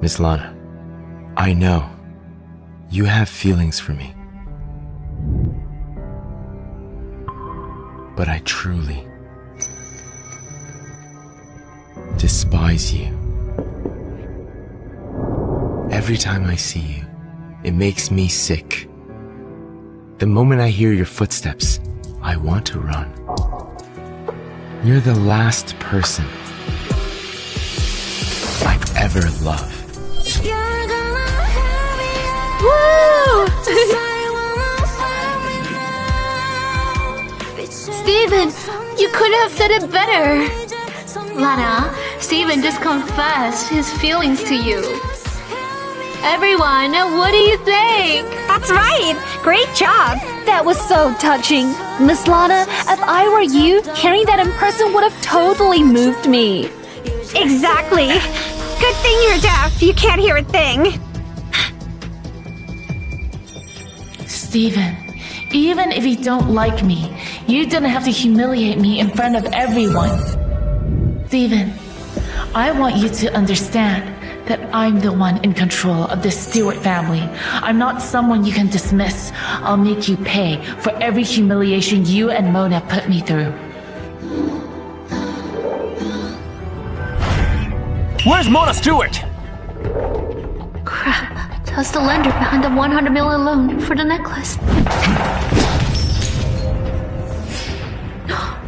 Miss Lana, I know you have feelings for me. But I truly despise you. Every time I see you, it makes me sick. The moment I hear your footsteps, I want to run. You're the last person I ever loved. Woo! Steven, you could have said it better. Lana, Steven just confessed his feelings to you. Everyone, what do you think? That's right! Great job! That was so touching. Miss Lana, if I were you, hearing that in person would have totally moved me. Exactly. Good thing you're deaf. You can't hear a thing. Steven, even if you don't like me, you didn't have to humiliate me in front of everyone. Steven, I want you to understand that I'm the one in control of the Stewart family. I'm not someone you can dismiss. I'll make you pay for every humiliation you and Mona put me through. Where's Lana Stewart? Crap, that's the lender behind the 100 million loan for the necklace.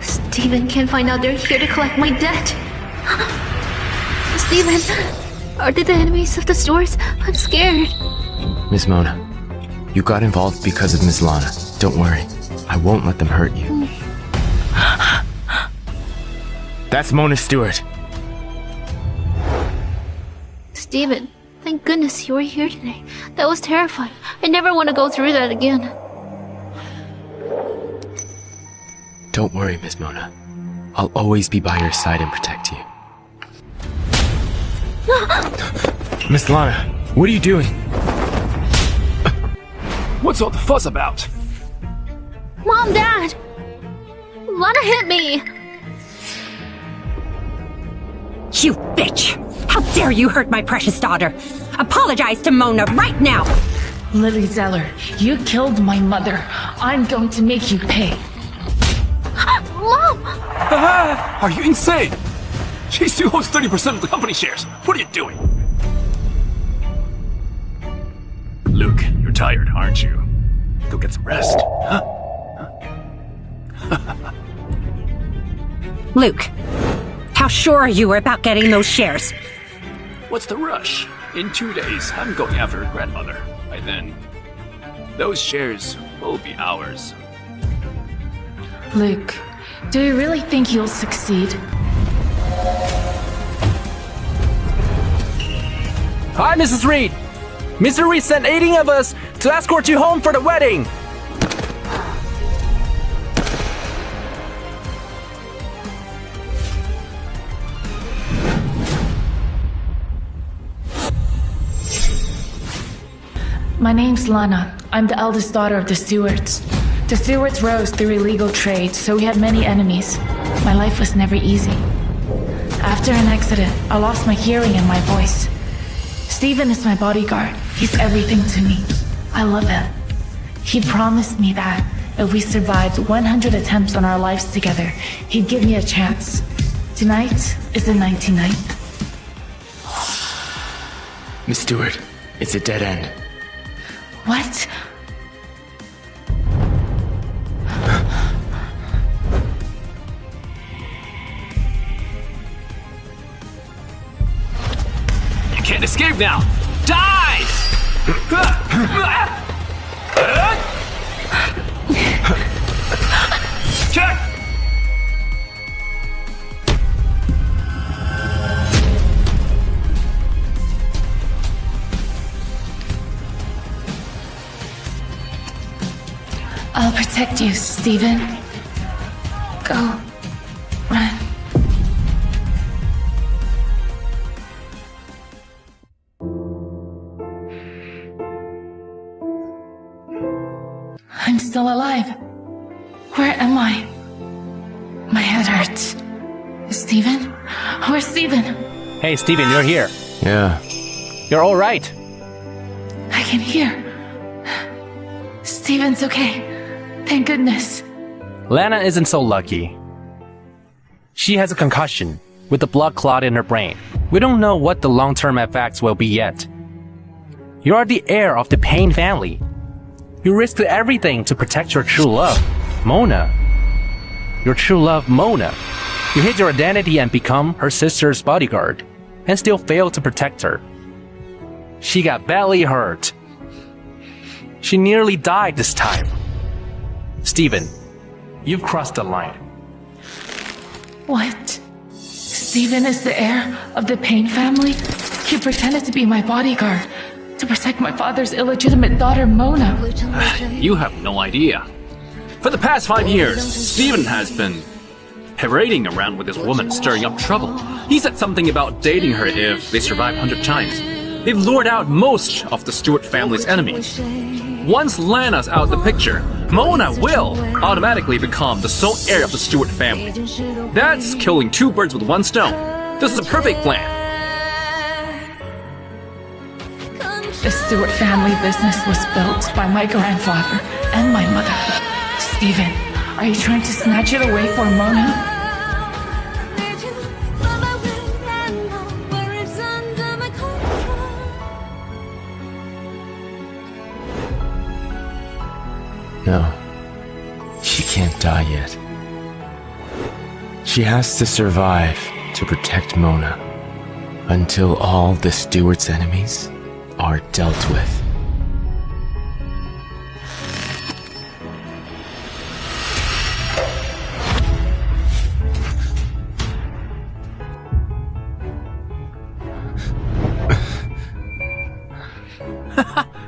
Steven can't find out they're here to collect my debt. Steven, are they the enemies of the Stewarts? I'm scared. Miss Mona, you got involved because of Miss Lana. Don't worry, I won't let them hurt you. That's Mona Stewart. Steven, thank goodness you were here today. That was terrifying. I never want to go through that again. Don't worry, Miss Mona. I'll always be by your side and protect you. Miss Lana, what are you doing? What's all the fuss about? Mom, Dad! Lana hit me! You bitch! How dare you hurt my precious daughter? Apologize to Mona right now! Lily Zeller, you killed my mother. I'm going to make you pay. Mom! Are you insane? She still holds 30% of the company shares. What are you doing? Luke, you're tired, aren't you? Go get some rest, huh? Luke, how sure are you about getting those shares? What's the rush? In 2 days, I'm going after her grandmother. By then, those shares will be ours. Luke, do you really think you'll succeed? Hi, Mrs. Reed. Mr. Reed sent 18 of us to escort you home for the wedding. My name's Lana. I'm the eldest daughter of the Stewarts. The Stewarts rose through illegal trade, so we had many enemies. My life was never easy. After an accident, I lost my hearing and my voice. Steven is my bodyguard. He's everything to me. I love him. He promised me that if we survived 100 attempts on our lives together, he'd give me a chance. Tonight is the 99th. Miss Stewart, it's a dead end. What? You can't escape now! Die! Check! I'll protect you, Steven. Go. Run. I'm still alive. Where am I? My head hurts. Steven? Where's Steven? Hey, Steven, you're here. Yeah, You're all right. I can hear. Steven's okay. Thank goodness. Lana isn't so lucky. She has a concussion with a blood clot in her brain. We don't know what the long-term effects will be yet. You are the heir of the Payne family. You risked everything to protect your true love, Mona. Your true love, Mona. You hid your identity and become her sister's bodyguard, and still failed to protect her. She got badly hurt. She nearly died this time. Steven, you've crossed the line. What? Steven is the heir of the Payne family? He pretended to be my bodyguard to protect my father's illegitimate daughter, Mona. You have no idea. For the past 5 years, Steven has been parading around with this woman, stirring up trouble. He said something about dating her if they survive 100 times. They've lured out most of the Stewart family's enemies. Once Lana's out of the picture, Mona will automatically become the sole heir of the Stewart family. That's killing 2 birds with 1 stone. This is a perfect plan. The Stewart family business was built by my grandfather and my mother. Steven, are you trying to snatch it away from Mona? No, she can't die yet. She has to survive to protect Mona until all the Stewart's enemies are dealt with.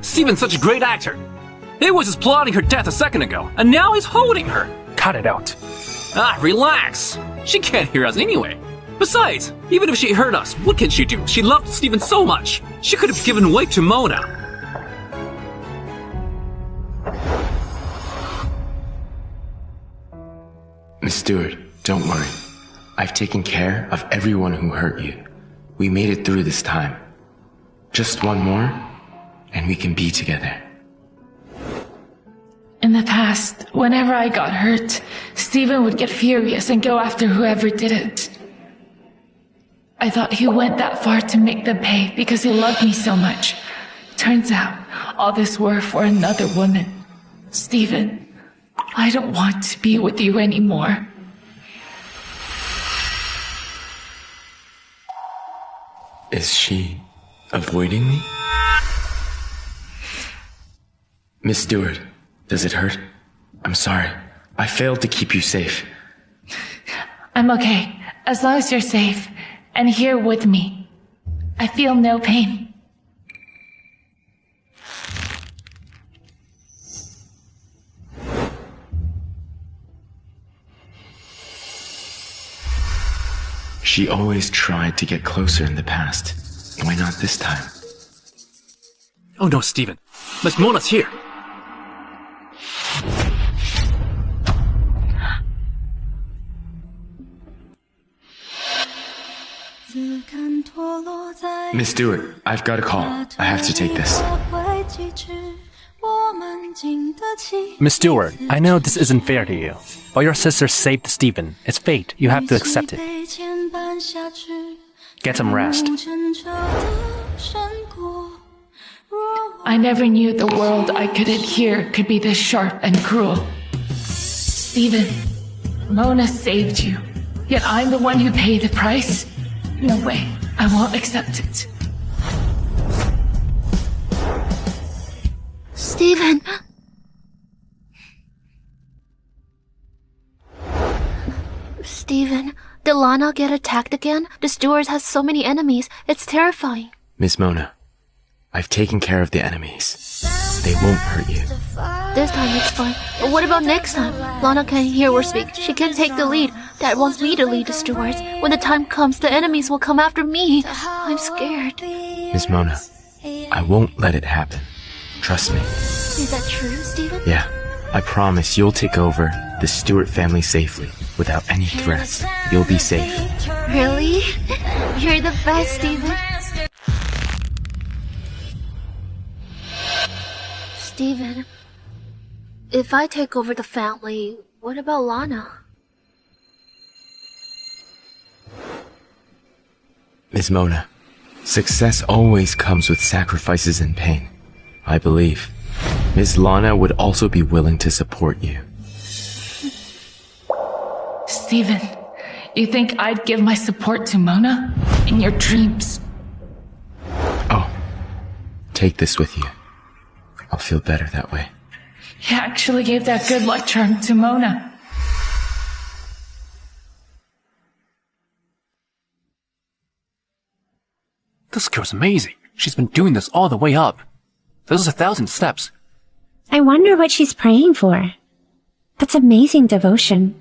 Steven's such a great actor. He was just plotting her death a second ago, and now he's holding her. Cut it out. Relax. She can't hear us anyway. Besides, even if she heard us, what can she do? She loved Steven so much. She could have given way to Mona. Miss Stewart, don't worry. I've taken care of everyone who hurt you. We made it through this time. Just one more, and we can be together. In the past, whenever I got hurt, Steven would get furious and go after whoever did it. I thought he went that far to make them pay because he loved me so much. Turns out, all this were for another woman. Steven, I don't want to be with you anymore. Is she avoiding me? Miss Stewart, does it hurt? I'm sorry. I failed to keep you safe. I'm okay, as long as you're safe and here with me. I feel no pain. She always tried to get closer in the past. Why not this time? Oh no, Steven. Miss Mona's here. Miss Stewart, I've got a call. I have to take this. Miss Stewart, I know this isn't fair to you, but your sister saved Steven. It's fate. You have to accept it. Get some rest. I never knew the world I could adhere could be this sharp and cruel. Steven, Mona saved you, yet I'm the one who paid the price? No way, I won't accept it. Steven! Steven, did Lana get attacked again? The Stewards has so many enemies, it's terrifying. Miss Mona, I've taken care of the enemies. They won't hurt you. This time it's fine. But what about next time? Lana can't hear or speak. She can take the lead. Dad wants me to lead the Stewards. When the time comes, the enemies will come after me. I'm scared. Miss Mona, I won't let it happen. Trust me. Is that true, Steven? Yeah, I promise you'll take over the Stewart family safely, without any threats. You'll be safe. Really? You're the best, Steven. Steven, if I take over the family, what about Lana? Ms. Mona, success always comes with sacrifices and pain. I believe Ms. Lana would also be willing to support you. Steven, you think I'd give my support to Mona? In your dreams? Oh, take this with you. I'll feel better that way. You actually gave that good luck charm to Mona. This girl's amazing. She's been doing this all the way up. This is 1,000 steps. I wonder what she's praying for. That's amazing devotion.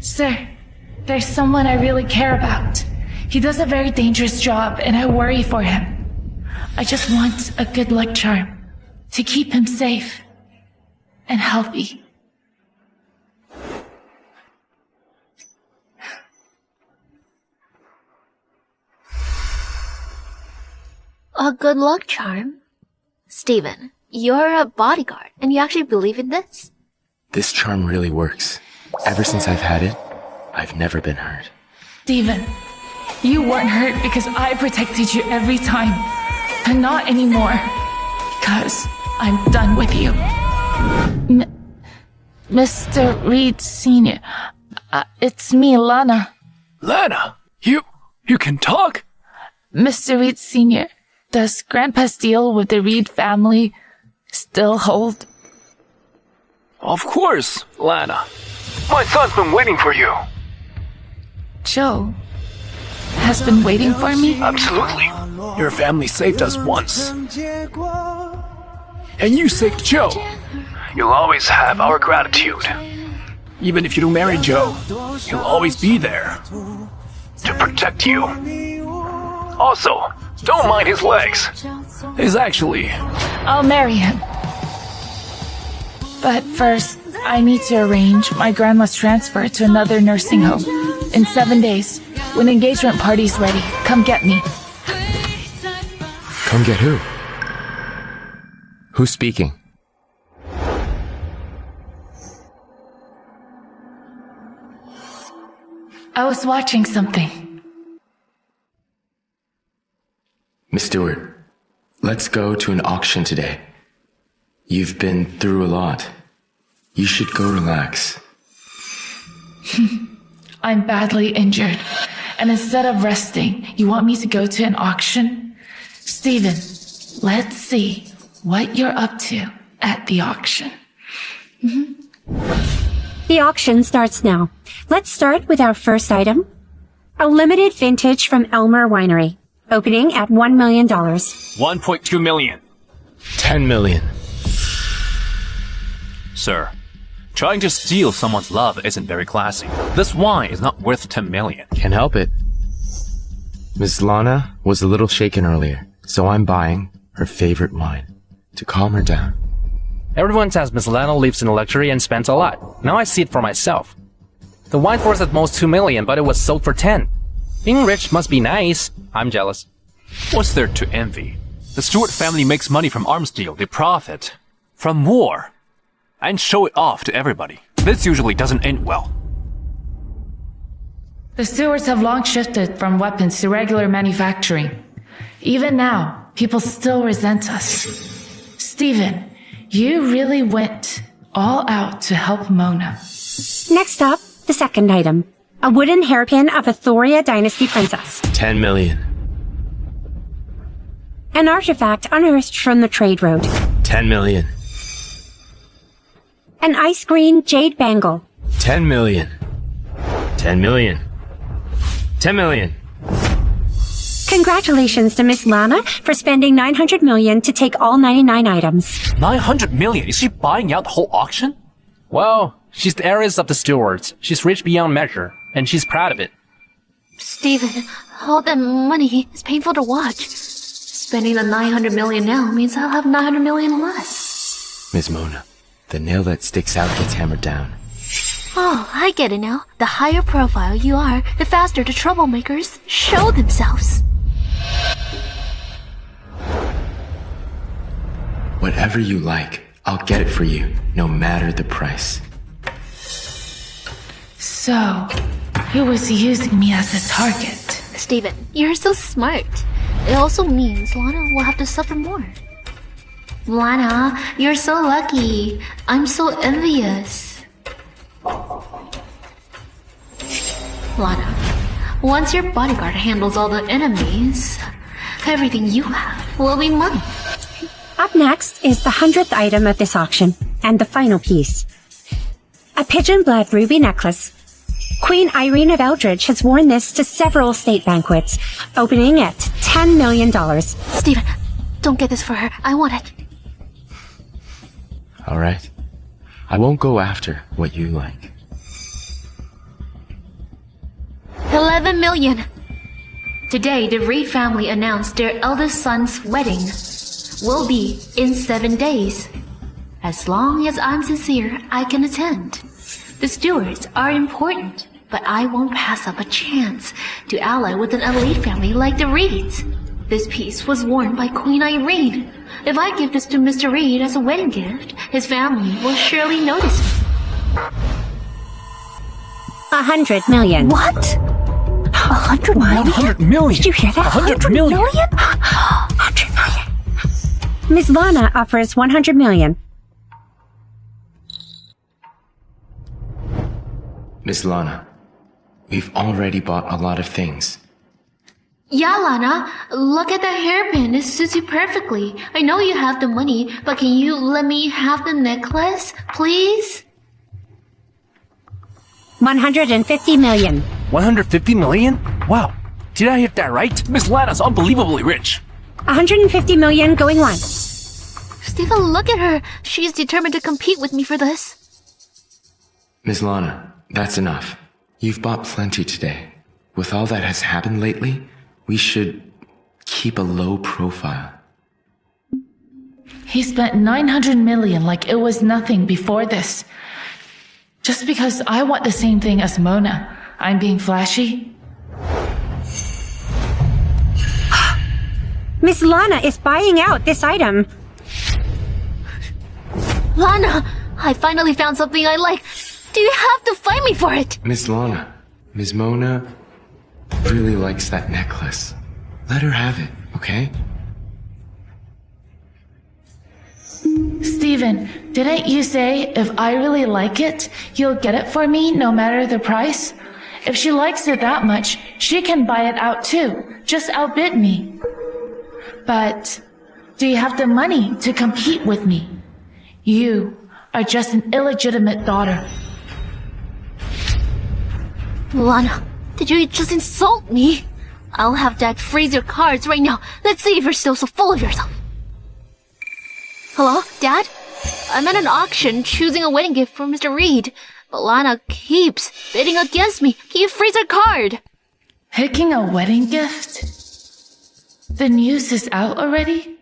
Sir, there's someone I really care about. He does a very dangerous job, and I worry for him. I just want a good luck charm to keep him safe and healthy. A good luck charm? Steven, you're a bodyguard, and you actually believe in this? This charm really works. Ever since I've had it, I've never been hurt. Steven, you weren't hurt because I protected you every time. But not anymore. Because I'm done with you. Mr. Reed Sr., it's me, Lana. Lana, you can talk? Mr. Reed Sr., does Grandpa's deal with the Reed family still hold? Of course, Lana. My son's been waiting for you. Joe has been waiting for me? Absolutely. Your family saved us once. And you saved Joe. You'll always have our gratitude. Even if you don't marry Joe, he'll always be there to protect you. Also, don't mind his legs. He's actually... I'll marry him. But first, I need to arrange my grandma's transfer to another nursing home. In 7 days, when the engagement party's ready, come get me. Come get who? Who's speaking? I was watching something. Miss Stewart, let's go to an auction today. You've been through a lot. You should go relax. I'm badly injured, and instead of resting, you want me to go to an auction? Steven, let's see what you're up to at the auction. The auction starts now. Let's start with our first item. A limited vintage from Elmer Winery, opening at $1 million. 1.2 million. 10 million. Sir, trying to steal someone's love isn't very classy. This wine is not worth 10 million. Can't help it. Miss Lana was a little shaken earlier, so I'm buying her favorite wine to calm her down. Everyone says Miss Lana lives in luxury and spends a lot. Now I see it for myself. The wine's worth at most 2 million, but it was sold for 10. Being rich must be nice. I'm jealous. What's there to envy? The Stewart family makes money from arms deal. They profit from war and show it off to everybody. This usually doesn't end well. The Stewarts have long shifted from weapons to regular manufacturing. Even now, people still resent us. Steven, you really went all out to help Mona. Next up, the second item. A wooden hairpin of a Thoria Dynasty princess. 10 million. An artifact unearthed from the trade road. 10 million. An ice green jade bangle. 10 million. 10 million. 10 million. Congratulations to Miss Lana for spending 900 million to take all 99 items. 900 million? Is she buying out the whole auction? Well, she's the heiress of the Stewarts. She's rich beyond measure, and she's proud of it. Steven, all that money is painful to watch. Spending the 900 million now means I'll have 900 million less. Miss Mona, the nail that sticks out gets hammered down. Oh, I get it now. The higher profile you are, the faster the troublemakers show themselves. Whatever you like, I'll get it for you, no matter the price. So, he was using me as a target. Steven, you're so smart. It also means Lana will have to suffer more. Lana, you're so lucky. I'm so envious. Lana, once your bodyguard handles all the enemies, everything you have will be mine. Up next is the 100th item of this auction, and the final piece. A pigeon blood ruby necklace. Queen Irene of Eldridge has worn this to several state banquets, opening at $10 million. Steven, don't get this for her. I want it. Alright. I won't go after what you like. 11 million. Today, the Reed family announced their eldest son's wedding will be in 7 days. As long as I'm sincere, I can attend. The Stewarts are important, but I won't pass up a chance to ally with an elite family like the Reeds. This piece was worn by Queen Irene. If I give this to Mr. Reed as a wedding gift, his family will surely notice me. 100 million. What? 100 million? 100 million! Did you hear that? 100 million! 100 million. Ms. Lana offers 100 million. Miss Lana, we've already bought a lot of things. Yeah, Lana, look at that hairpin. It suits you perfectly. I know you have the money, but can you let me have the necklace, please? 150 million. 150 million? Wow. Did I hear that right? Miss Lana's unbelievably rich. 150 million going once. Stephen, look at her. She's determined to compete with me for this. Miss Lana, that's enough. You've bought plenty today. With all that has happened lately, we should keep a low profile. He spent 900 million like it was nothing before this. Just because I want the same thing as Mona. I'm being flashy. Miss Lana is buying out this item. Lana, I finally found something I like. Do you have to fight me for it? Miss Lana, Ms. Mona really likes that necklace. Let her have it, okay? Steven, didn't you say if I really like it, you'll get it for me no matter the price? If she likes it that much, she can buy it out too. Just outbid me. But do you have the money to compete with me? You are just an illegitimate daughter. Lana, did you just insult me? I'll have Dad freeze your cards right now. Let's see if you're still so full of yourself. Hello, Dad? I'm at an auction choosing a wedding gift for Mr. Reed, but Lana keeps bidding against me. Can you freeze her card? Picking a wedding gift? The news is out already?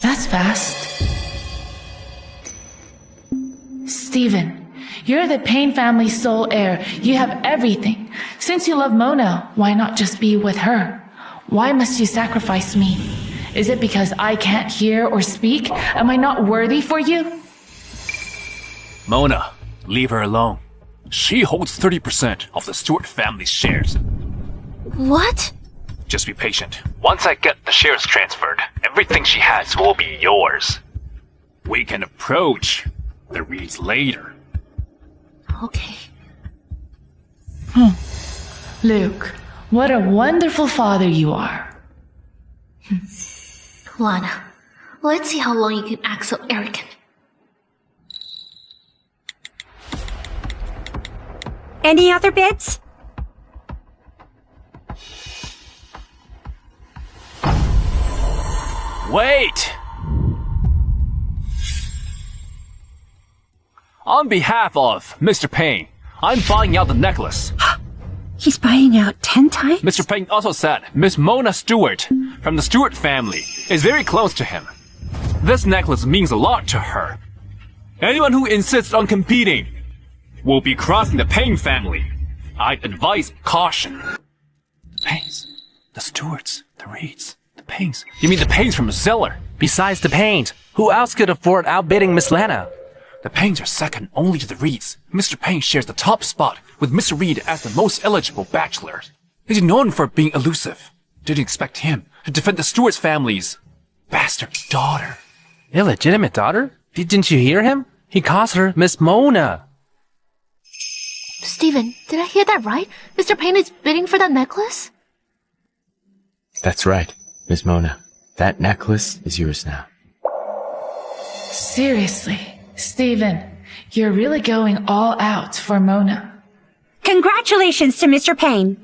That's fast. Steven, you're the Payne family's sole heir. You have everything. Since you love Mona, why not just be with her? Why must you sacrifice me? Is it because I can't hear or speak? Am I not worthy for you? Mona, leave her alone. She holds 30% of the Stewart family's shares. What? Just be patient. Once I get the shares transferred, everything she has will be yours. We can approach the Reeds later. Okay. Luke, what a wonderful father you are. Lana, let's see how long you can act so arrogant. Any other bids? Wait! On behalf of Mr. Payne, I'm buying out the necklace. He's buying out 10 times? Mr. Payne also said Miss Mona Stewart from the Stewart family is very close to him. This necklace means a lot to her. Anyone who insists on competing will be crossing the Payne family. I'd advise caution. The Paynes, the Stewarts, the Reeds, the Paynes. You mean the Paynes from Zeller? Besides the Paynes, Who else could afford outbidding Miss Lana? The Paynes are second only to the Reeds. Mr. Payne shares the top spot with Mr. Reed as the most eligible bachelor. He's known for being elusive. Didn't expect him to defend the Stewart family's bastard daughter. Illegitimate daughter? Didn't you hear him? He calls her Miss Mona. Steven, did I hear that right? Mr. Payne is bidding for that necklace? That's right, Miss Mona. That necklace is yours now. Seriously, Steven, you're really going all out for Mona. Congratulations to Mr. Payne.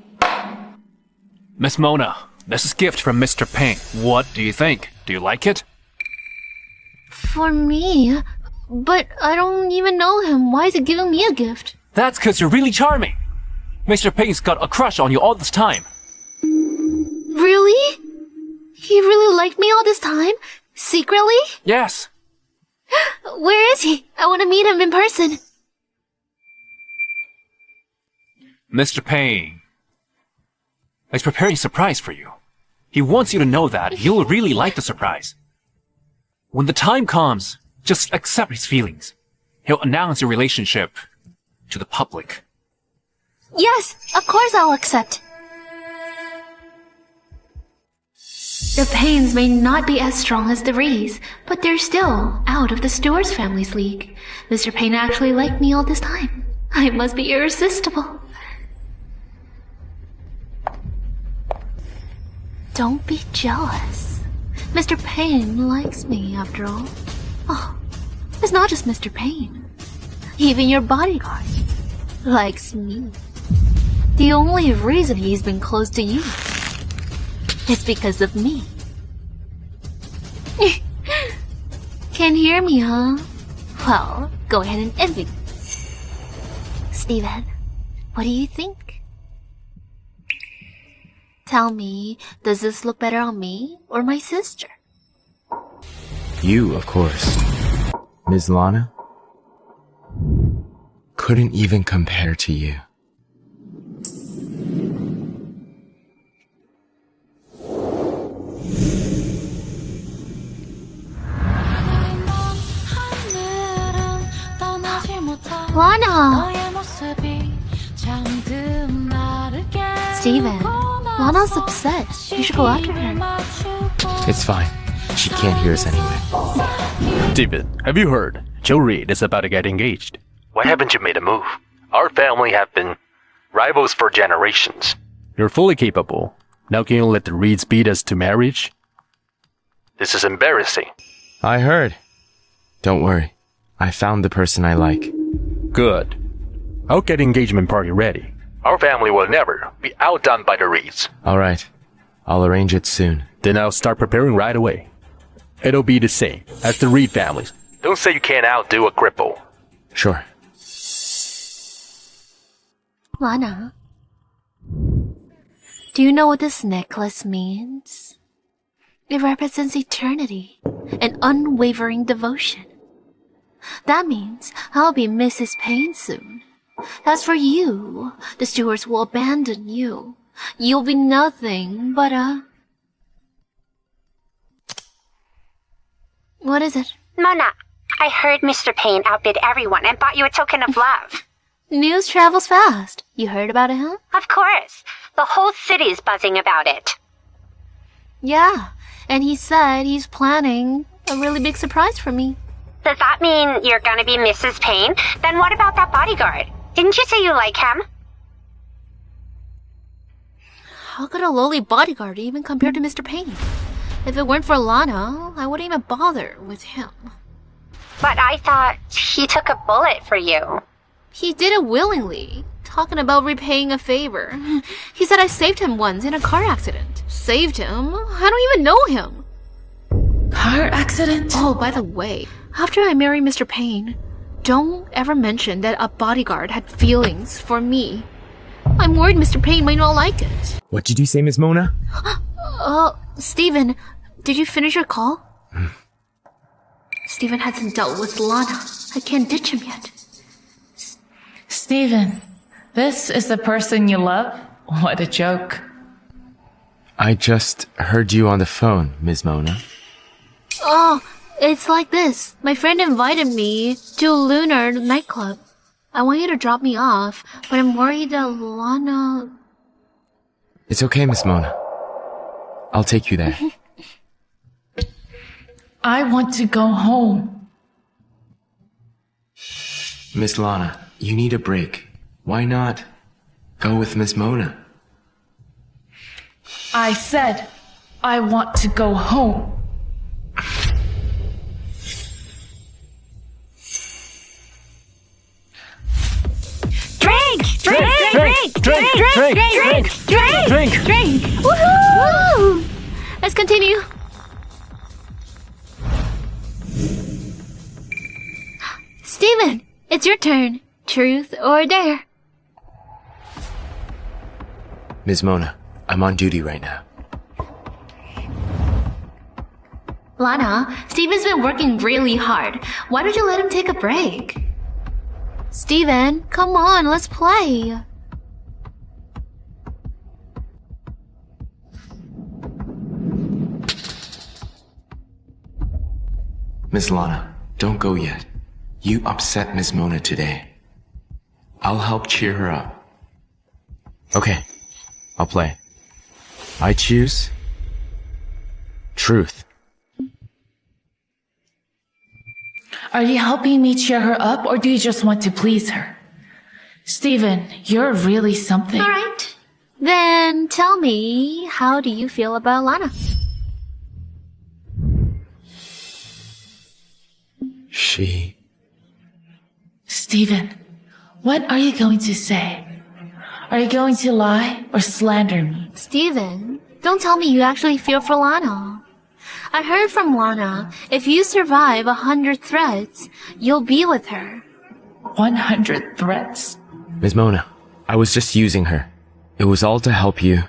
Miss Mona, this is a gift from Mr. Payne. What do you think? Do you like it? For me? But I don't even know him. Why is he giving me a gift? That's because you're really charming. Mr. Payne's got a crush on you all this time. Really? He really liked me all this time? Secretly? Yes. Where is he? I want to meet him in person. Mr. Payne is preparing a surprise for you. He wants you to know that you'll really like the surprise. When the time comes, just accept his feelings. He'll announce your relationship to the public. Yes, of course I'll accept. The Paynes may not be as strong as the Rees, but they're still out of the Stewart family's league. Mr. Payne actually liked me all this time. I must be irresistible. Don't be jealous. Mr. Payne likes me, after all. Oh, it's not just Mr. Payne. Even your bodyguard likes me. The only reason he's been close to you is because of me. Can't hear me, huh? Well, go ahead and envy me. Steven, what do you think? Tell me, does this look better on me or my sister? You, of course. Ms. Lana? Couldn't even compare to you. Lana! Steven, Lana's upset. You should go after her. It's fine. She can't hear us anyway. Steven, have you heard? Joe Reed is about to get engaged. Why haven't you made a move? Our family have been rivals for generations. You're fully capable. Now can you let the Reeds beat us to marriage? This is embarrassing. I heard. Don't worry. I found the person I like. Good. I'll get engagement party ready. Our family will never be outdone by the Reeds. All right. I'll arrange it soon. Then I'll start preparing right away. It'll be the same as the Reed families. Don't say you can't outdo a cripple. Sure. Lana, do you know what this necklace means? It represents eternity, an unwavering devotion. That means I'll be Mrs. Payne soon. As for you, the Stewarts will abandon you. You'll be nothing but a... What is it? Mona, I heard Mr. Payne outbid everyone and bought you a token of love. News travels fast. You heard about it, huh? Of course. The whole city's buzzing about it. Yeah, and he said he's planning a really big surprise for me. Does that mean you're gonna be Mrs. Payne? Then what about that bodyguard? Didn't you say you like him? How could a lowly bodyguard even compare to Mr. Payne? If it weren't for Lana, I wouldn't even bother with him. But I thought he took a bullet for you. He did it willingly, talking about repaying a favor. He said I saved him once in a car accident. Saved him? I don't even know him. Car accident? Oh, by the way, after I marry Mr. Payne, don't ever mention that a bodyguard had feelings for me. I'm worried Mr. Payne might not like it. What did you say, Miss Mona? Steven, did you finish your call? Steven hasn't dealt with Lana. I can't ditch him yet. Steven, this is the person you love? What a joke. I just heard you on the phone, Ms. Mona. Oh, It's like this. My friend invited me to a lunar nightclub. I want you to drop me off, but I'm worried that Lana... It's okay, Miss Mona. I'll take you there. I want to go home. Miss Lana, you need a break. Why not go with Miss Mona? I said, I want to go home. Drink! Woohoo! Let's continue. Steven, it's your turn. Truth or dare? Ms. Mona, I'm on duty right now. Lana, Steven's been working really hard. Why don't you let him take a break? Steven, come on, let's play. Miss Lana, don't go yet. You upset Miss Mona today. I'll help cheer her up. Okay, I'll play. I choose... truth. Are you helping me cheer her up, or do you just want to please her? Steven, you're really something. All right. Then tell me, how do you feel about Lana? She... Steven, what are you going to say? Are you going to lie or slander me? Steven, don't tell me you actually feel for Lana. I heard from Lana, if you survive 100 threats, you'll be with her. 100 threats. Ms. Mona, I was just using her. It was all to help you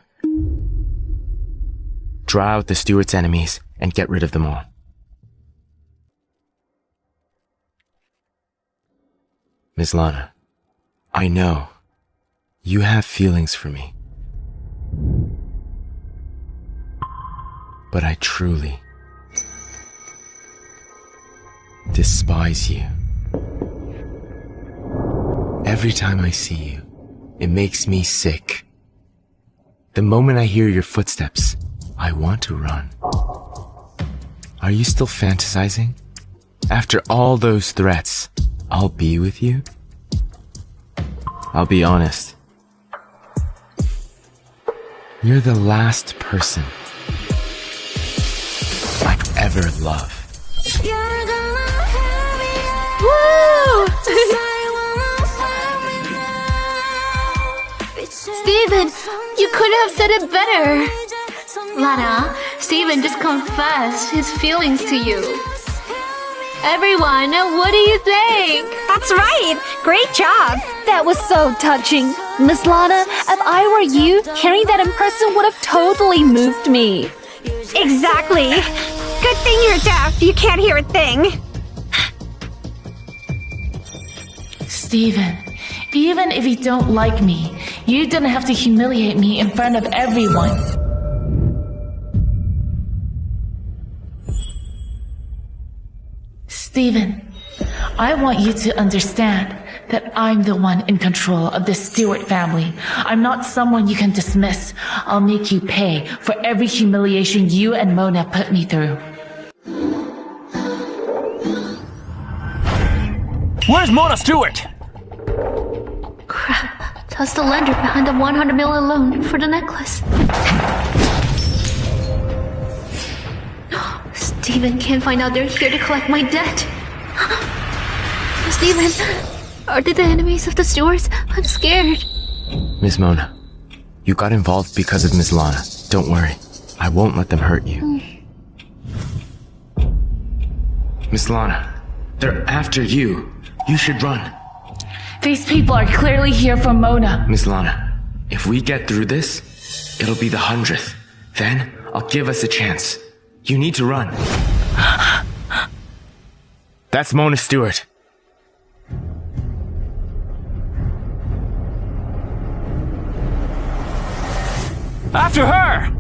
draw out the Stewart's enemies and get rid of them all. Ms. Lana, I know you have feelings for me. But I truly despise you. Every time I see you, it makes me sick. The moment I hear your footsteps, I want to run. Are you still fantasizing? After all those threats, I'll be with you? I'll be honest. You're the last person I'd ever love. Woo! Steven, you could have said it better. Lana, Steven just confessed his feelings to you. Everyone, what do you think? That's right! Great job! That was so touching. Miss Lana, if I were you, hearing that in person would have totally moved me. Exactly! Good thing you're deaf, you can't hear a thing. Steven, even if you don't like me, you didn't have to humiliate me in front of everyone. Steven, I want you to understand that I'm the one in control of the Stewart family. I'm not someone you can dismiss. I'll make you pay for every humiliation you and Mona put me through. Where's Mona Stewart? Crap, that's the lender behind the 100 million loan for the necklace. Steven can't find out they're here to collect my debt. Steven, are they the enemies of the Stewarts? I'm scared. Miss Mona, you got involved because of Miss Lana. Don't worry, I won't let them hurt you. Miss Lana, they're after you. You should run. These people are clearly here for Mona. Miss Lana, if we get through this, it'll be the 100th. Then, I'll give us a chance. You need to run. That's Mona Stewart. After her!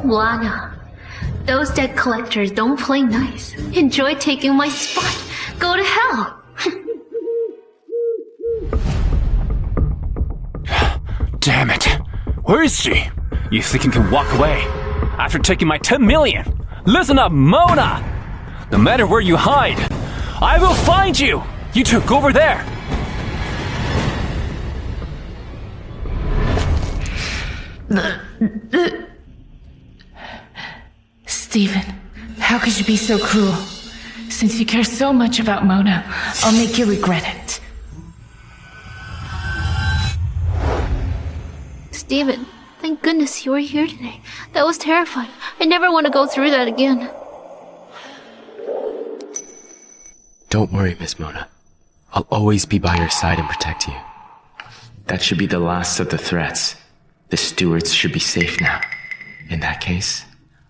Lana, Those debt collectors don't play nice. Enjoy taking my spot. Go to hell. Damn it. Where is she? You think you can walk away? After taking my 10 million? Listen up, Mona! No matter where you hide, I will find you! You two, go over there! Stephen, how could you be so cruel? Since you care so much about Mona, I'll make you regret it. Steven, thank goodness you were here today. That was terrifying. I never want to go through that again. Don't worry, Miss Mona. I'll always be by your side and protect you. That should be the last of the threats. The Stewarts should be safe now. In that case,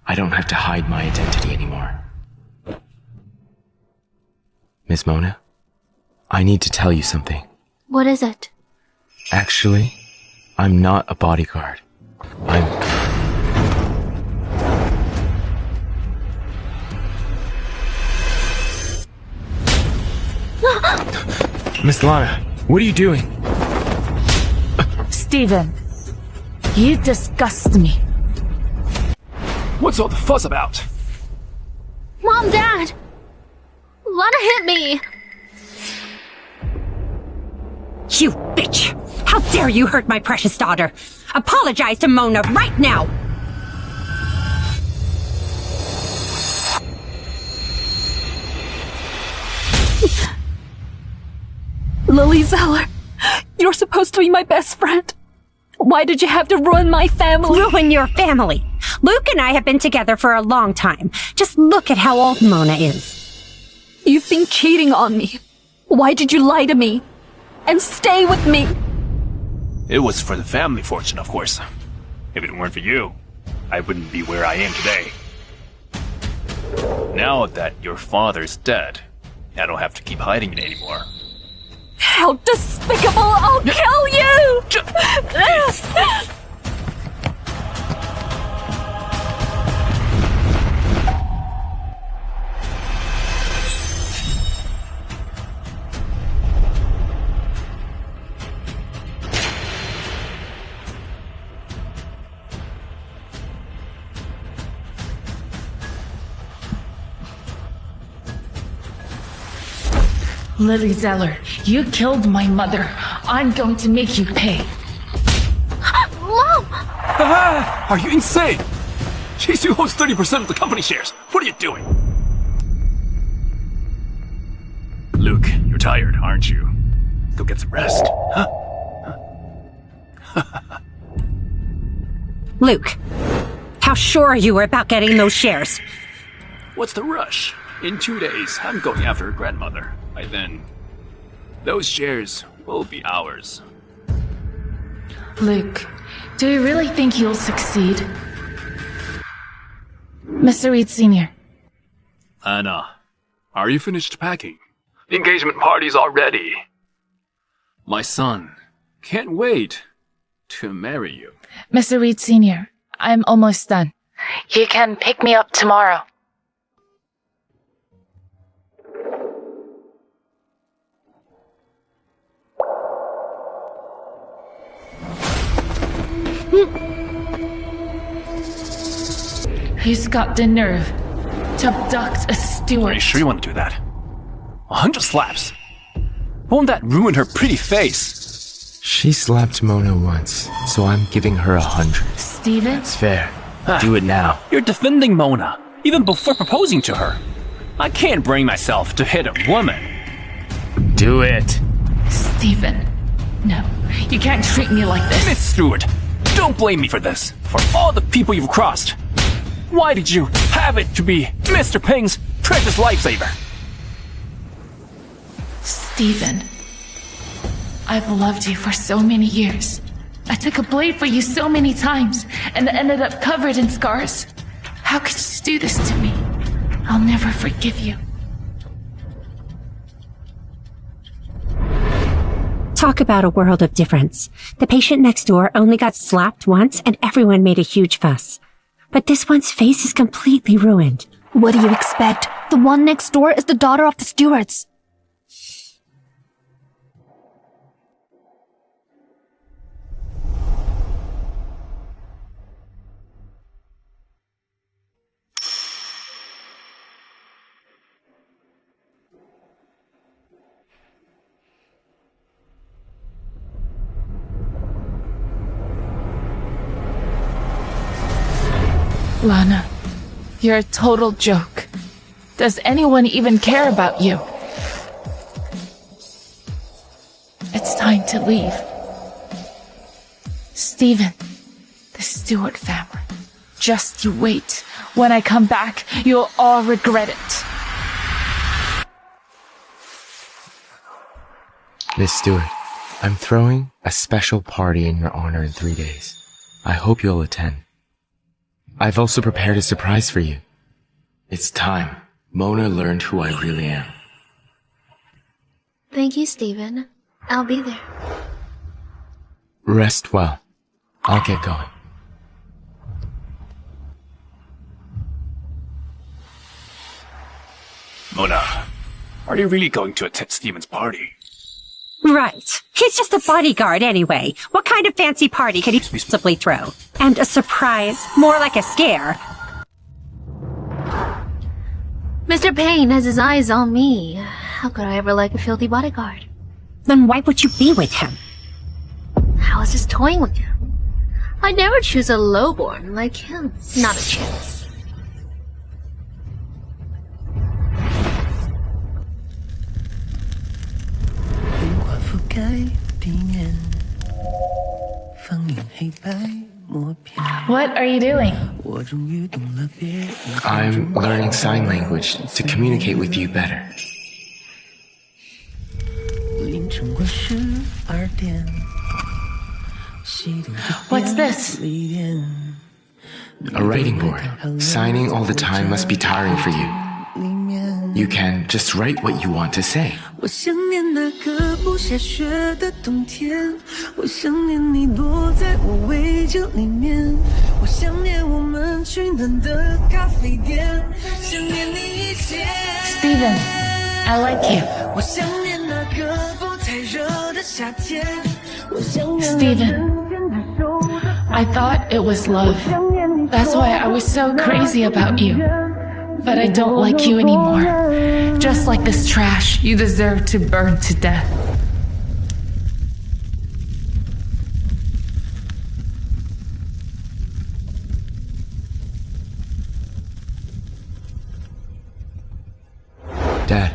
I don't have to hide my identity anymore. Miss Mona, I need to tell you something. What is it? Actually, I'm not a bodyguard. Miss Lana, what are you doing? Stephen, you disgust me. What's all the fuss about? Mom, Dad! Lana hit me! You bitch! How dare you hurt my precious daughter! Apologize to Mona right now! Lily Zeller, you're supposed to be my best friend. Why did you have to ruin my family? Ruin your family! Luke and I have been together for a long time. Just look at how old Mona is. You've been cheating on me. Why did you lie to me? And stay with me? It was for the family fortune, of course. If it weren't for you, I wouldn't be where I am today. Now that your father's dead, I don't have to keep hiding it anymore. How despicable! I'll kill you! Lily Zeller, you killed my mother. I'm going to make you pay. Mom! Ah, are you insane? She still holds 30% of the company shares. What are you doing? Luke, you're tired, aren't you? Go get some rest, huh? Luke, how sure are you about getting those shares? What's the rush? In 2 days, I'm going after her grandmother. By then, those shares will be ours. Luke, do you really think you'll succeed? Mr. Reed Sr. Anna, are you finished packing? The engagement party's all ready. My son can't wait to marry you. Mr. Reed Sr., I'm almost done. You can pick me up tomorrow. He's got the nerve to abduct a steward. Are you sure you want to do that? 100 slaps. Won't that ruin her pretty face? She slapped Mona once, so I'm giving her 100. Steven? It's fair. Do it now. You're defending Mona, even before proposing to her. I can't bring myself to hit a woman. Do it. Steven, no, you can't treat me like this. Miss Stewart, don't blame me for this. For all the people you've crossed. Why did you have it to be Mr. Payne's precious lifesaver? Steven, I've loved you for so many years. I took a blade for you so many times and ended up covered in scars. How could you do this to me? I'll never forgive you. Talk about a world of difference. The patient next door only got slapped once and everyone made a huge fuss. but this one's face is completely ruined. What do you expect? The one next door is the daughter of the Stewarts. Lana, you're a total joke. Does anyone even care about you? It's time to leave. Stephen, the Stewart family. Just you wait. When I come back, you'll all regret it. Miss Stewart, I'm throwing a special party in your honor in 3 days. I hope you'll attend. I've also prepared a surprise for you. It's time Mona learned who I really am. Thank you, Stephen. I'll be there. Rest well. I'll get going. Mona, are you really going to attend Steven's party? Right. He's just a bodyguard anyway. What kind of fancy party could he possibly throw? And a surprise, more like a scare. Mr. Payne has his eyes on me. How could I ever like a filthy bodyguard? Then why would you be with him? How is this toying with him? I'd never choose a lowborn like him. Not a chance. What are you doing? I'm learning sign language to communicate with you better. What's this? A writing board. Signing all the time must be tiring for you. You can just write what you want to say. Stephen, I like you. Stephen, I thought it was love. That's why I was so crazy about you. But I don't like you anymore. Just like this trash, you deserve to burn to death. Dad,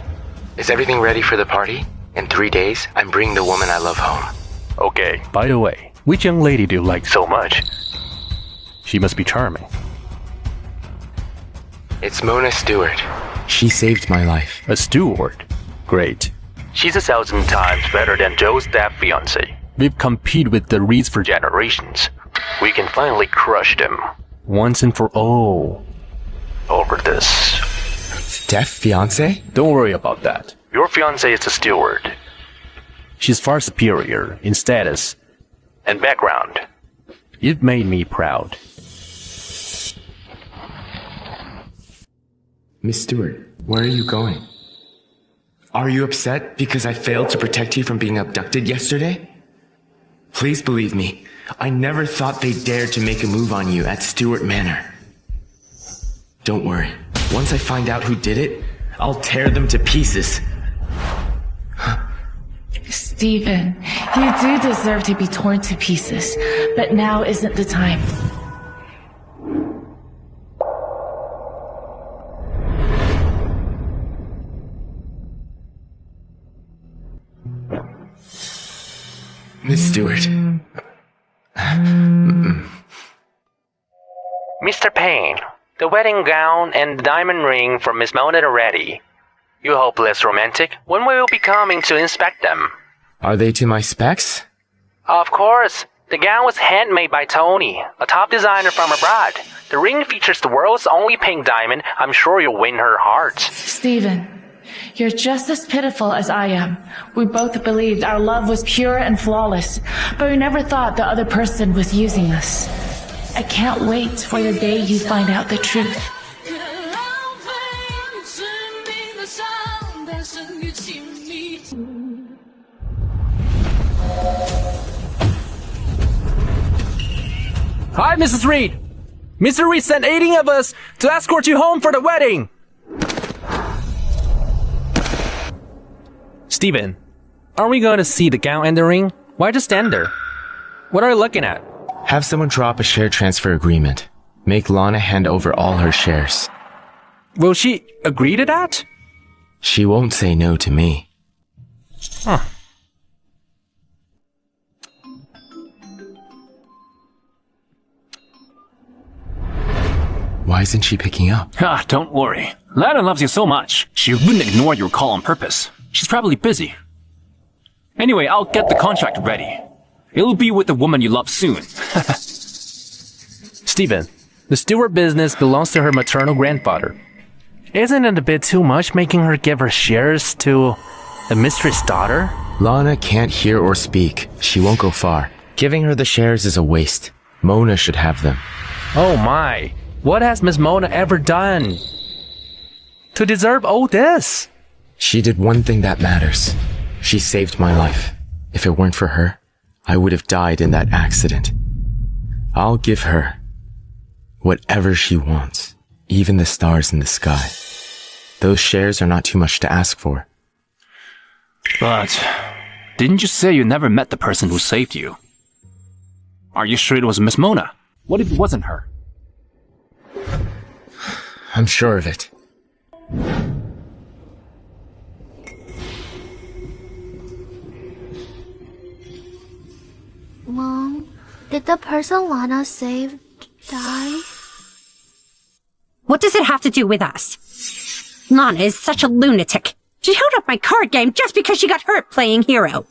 is everything ready for the party? In 3 days, I'm bringing the woman I love home. Okay, by the way, which young lady do you like so much? She must be charming. It's Mona Stewart. She saved my life. A Stewart? Great. She's 1,000 times better than Joe's deaf fiancé. We've competed with the Reeds for generations. We can finally crush them. Once and for all. Over this. Deaf fiance? Don't worry about that. Your fiancé is a Stewart. She's far superior in status and background. It made me proud. Miss Stewart, where are you going? Are you upset because I failed to protect you from being abducted yesterday? Please believe me, I never thought they dared to make a move on you at Stewart Manor. Don't worry, once I find out who did it, I'll tear them to pieces. Stephen, you do deserve to be torn to pieces, but now isn't the time. Miss Stewart. Mr. Payne, the wedding gown and the diamond ring from Miss Mona are ready. You hope less romantic? When will you be coming to inspect them? Are they to my specs? Of course. The gown was handmade by Tony, a top designer from abroad. The ring features the world's only pink diamond. I'm sure you'll win her heart. Stephen, you're just as pitiful as I am. We both believed our love was pure and flawless, but we never thought the other person was using us. I can't wait for the day you find out the truth. Hi, Mrs. Reed! Mr. Reed sent 18 of us to escort you home for the wedding! Steven, are we going to see the gown and the ring? Why just stand there? What are you looking at? Have someone drop a share transfer agreement. Make Lana hand over all her shares. Will she agree to that? She won't say no to me. Huh. Why isn't she picking up? Ah, don't worry. Lana loves you so much, she wouldn't ignore your call on purpose. She's probably busy. Anyway, I'll get the contract ready. It'll be with the woman you love soon. Steven, the Stewart business belongs to her maternal grandfather. Isn't it a bit too much making her give her shares to the mistress' daughter? Lana can't hear or speak. She won't go far. Giving her the shares is a waste. Mona should have them. Oh my, what has Miss Mona ever done to deserve all this? She did one thing that matters. She saved my life. If it weren't for her, I would have died in that accident. I'll give her whatever she wants, even the stars in the sky. Those shares are not too much to ask for. But didn't you say you never met the person who saved you? Are you sure it was Miss Mona? What if it wasn't her? I'm sure of it. Mom, did the person Lana saved die? What does it have to do with us? Lana is such a lunatic. She held up my card game just because she got hurt playing hero.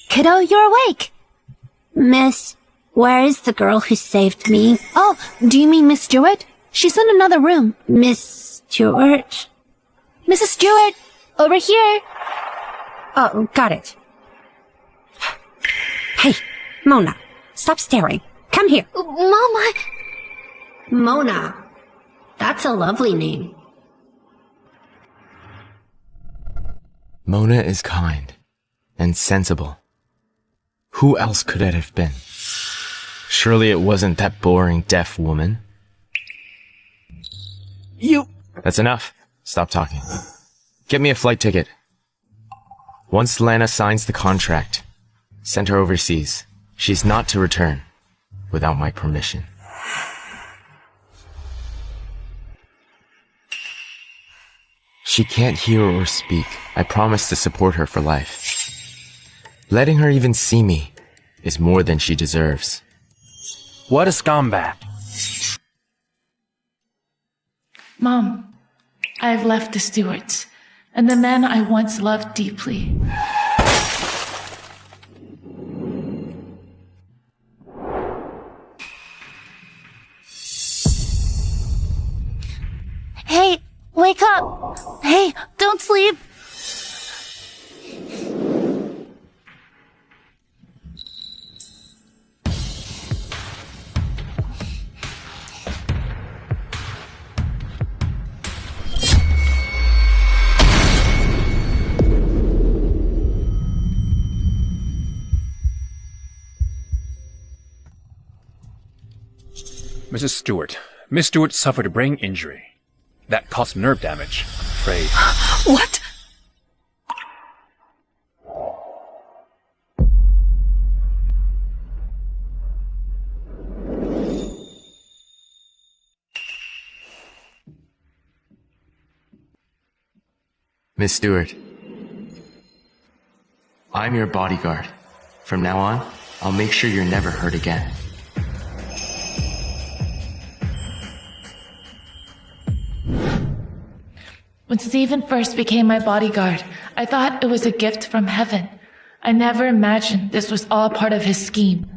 Kiddo, you're awake. Miss, where is the girl who saved me? Oh, do you mean Miss Stewart? She's in another room. Miss Stewart? Mrs. Stewart, over here. Oh, got it. Hey, Mona, stop staring. Come here. Mama! Mona. That's a lovely name. Mona is kind and sensible. Who else could it have been? Surely it wasn't that boring deaf woman. That's enough. Stop talking. Get me a flight ticket. Once Lana signs the contract, send her overseas. She's not to return without my permission. She can't hear or speak. I promise to support her for life. Letting her even see me is more than she deserves. What a scumbag. Mom, I've left the Stewarts and the man I once loved deeply. Hey, wake up. Hey, don't sleep. Mrs. Stewart. Miss Stewart suffered a brain injury. That caused nerve damage, I'm afraid. What? Miss Stewart, I'm your bodyguard. From now on, I'll make sure you're never hurt again. When Stephen first became my bodyguard, I thought it was a gift from heaven. I never imagined this was all part of his scheme.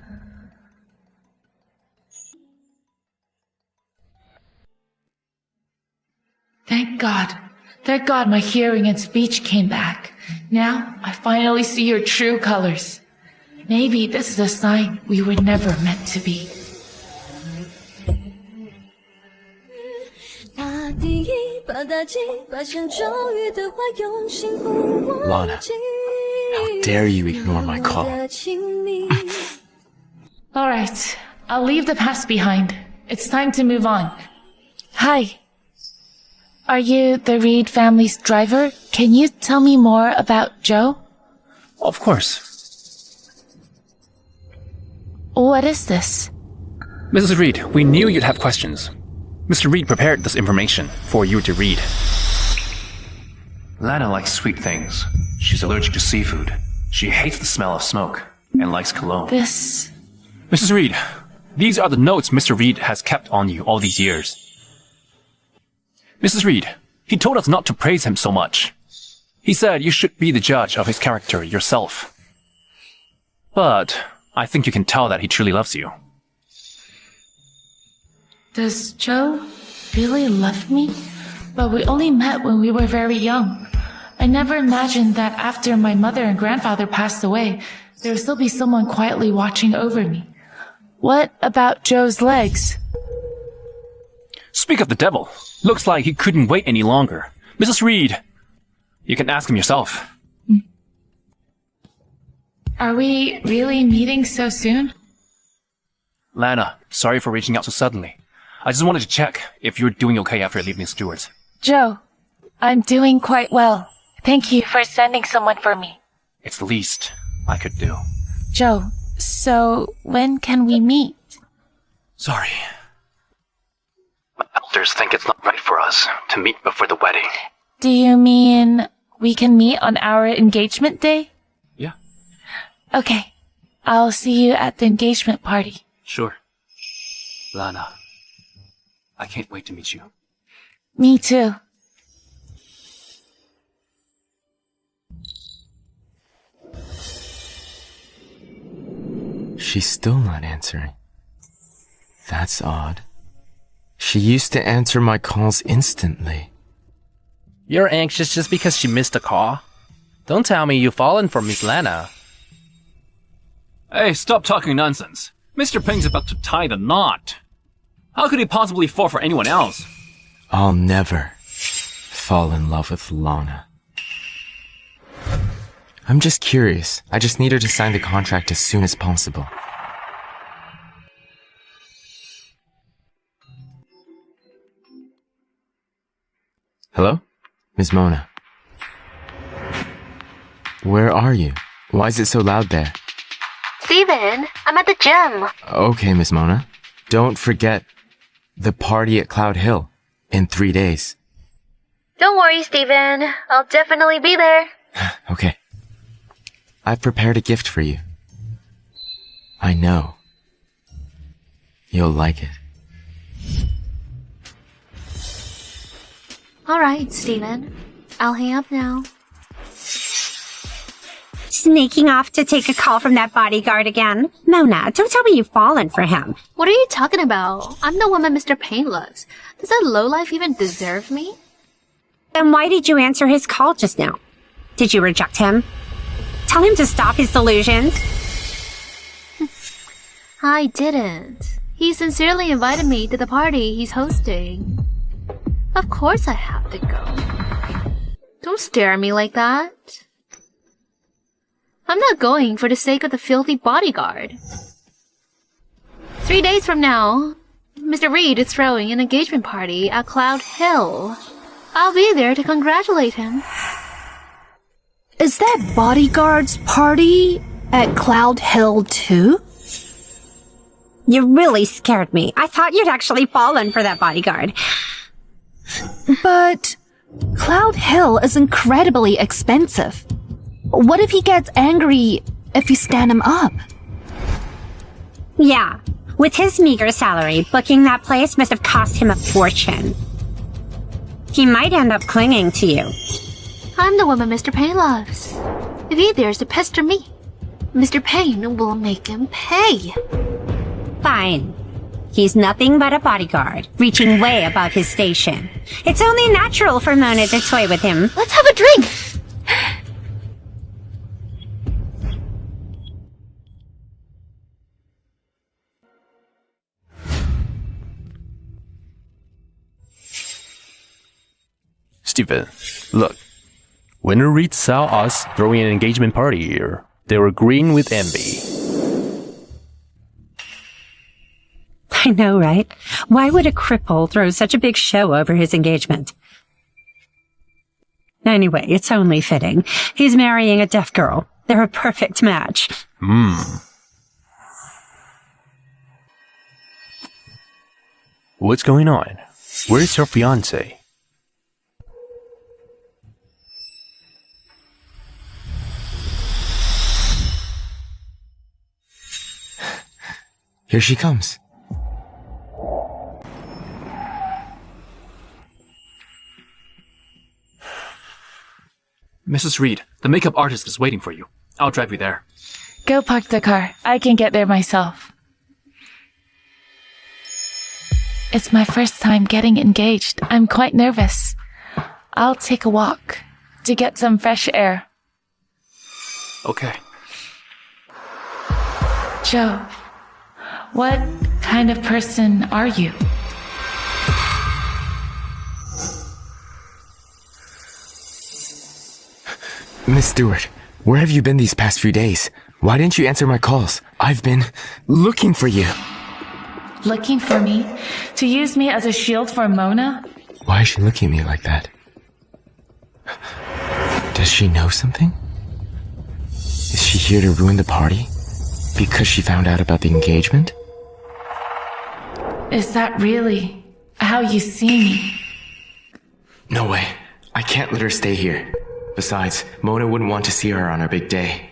Thank God. Thank God my hearing and speech came back. Now, I finally see your true colors. Maybe this is a sign we were never meant to be. Lana, how dare you ignore my call? Alright, I'll leave the past behind. It's time to move on. Hi. Are you the Reed family's driver? Can you tell me more about Joe? Of course. What is this? Mrs. Reed, we knew you'd have questions. Mr. Reed prepared this information for you to read. Lana likes sweet things. She's allergic to seafood. She hates the smell of smoke and likes cologne. This... Mrs. Reed, these are the notes Mr. Reed has kept on you all these years. Mrs. Reed, he told us not to praise him so much. He said you should be the judge of his character yourself. But I think you can tell that he truly loves you. Does Joe really love me? But we only met when we were very young. I never imagined that after my mother and grandfather passed away, there would still be someone quietly watching over me. What about Joe's legs? Speak of the devil. Looks like he couldn't wait any longer. Mrs. Reed, you can ask him yourself. Are we really meeting so soon? Lana, sorry for reaching out so suddenly. I just wanted to check if you're doing okay after leaving Stewart's. Joe, I'm doing quite well. Thank you for sending someone for me. It's the least I could do. Joe, so when can we meet? Sorry. My elders think it's not right for us to meet before the wedding. Do you mean we can meet on our engagement day? Yeah. Okay. I'll see you at the engagement party. Sure. Lana, I can't wait to meet you. Me too. She's still not answering. That's odd. She used to answer my calls instantly. You're anxious just because she missed a call? Don't tell me you've fallen for Miss Lana. Hey, stop talking nonsense. Mr. Payne's about to tie the knot. How could he possibly fall for anyone else? I'll never fall in love with Lana. I'm just curious. I just need her to sign the contract as soon as possible. Hello? Ms. Mona. Where are you? Why is it so loud there? Steven, I'm at the gym. Okay, Ms. Mona. Don't forget the party at Cloud Hill in 3 days. Don't worry, Steven. I'll definitely be there. Okay. I've prepared a gift for you. I know. You'll like it. Alright, Steven. I'll hang up now. Sneaking off to take a call from that bodyguard again. Mona, don't tell me you've fallen for him. What are you talking about? I'm the woman Mr. Payne loves. Does that lowlife even deserve me? Then why did you answer his call just now? Did you reject him? Tell him to stop his delusions. I didn't. He sincerely invited me to the party he's hosting. Of course I have to go. Don't stare at me like that. I'm not going for the sake of the filthy bodyguard. 3 days from now, Mr. Reed is throwing an engagement party at Cloud Hill. I'll be there to congratulate him. Is that Bodyguard's party at Cloud Hill too? You really scared me. I thought you'd actually fallen for that bodyguard. But Cloud Hill is incredibly expensive. What if he gets angry if you stand him up? Yeah, with his meager salary, booking that place must have cost him a fortune. He might end up clinging to you. I'm the woman Mr. Payne loves. If he dares to pester me, Mr. Payne will make him pay. Fine. He's nothing but a bodyguard, reaching way above his station. It's only natural for Mona to toy with him. Let's have a drink! Stephen, look. When the Reeds saw us throwing an engagement party here, they were green with envy. I know, right? Why would a cripple throw such a big show over his engagement? Anyway, it's only fitting. He's marrying a deaf girl. They're a perfect match. What's going on? Where's your fiancé? Here she comes. Mrs. Reed, the makeup artist is waiting for you. I'll drive you there. Go park the car. I can get there myself. It's my first time getting engaged. I'm quite nervous. I'll take a walk to get some fresh air. Okay. Joe, what kind of person are you? Miss Stewart, where have you been these past few days? Why didn't you answer my calls? I've been looking for you. Looking for me? To use me as a shield for Mona? Why is she looking at me like that? Does she know something? Is she here to ruin the party? Because she found out about the engagement? Is that really how you see me? No way. I can't let her stay here. Besides, Mona wouldn't want to see her on her big day.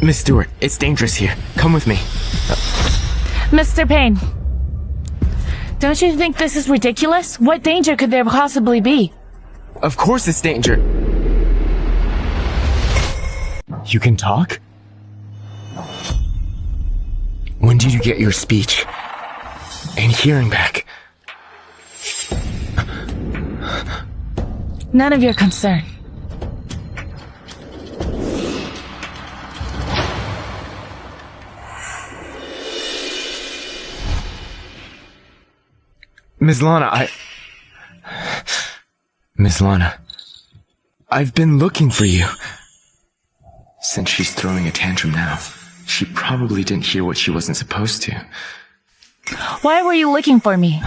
Miss Stewart, it's dangerous here. Come with me. Mr. Payne, don't you think this is ridiculous? What danger could there possibly be? Of course it's danger. You can talk? When did you get your speech and hearing back? None of your concern. Miss Lana, Miss Lana, I've been looking for you. Since she's throwing a tantrum now, she probably didn't hear what she wasn't supposed to. Why were you looking for me?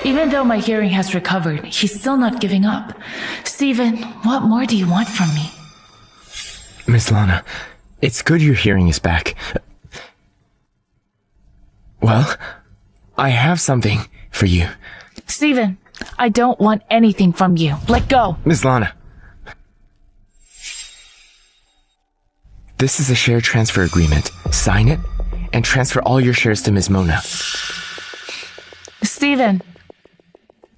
Even though my hearing has recovered, he's still not giving up. Stephen, what more do you want from me? Miss Lana, it's good your hearing is back. Well, I have something for you. Stephen, I don't want anything from you. Let go. Miss Lana. This is a share transfer agreement. Sign it and transfer all your shares to Ms. Mona. Stephen,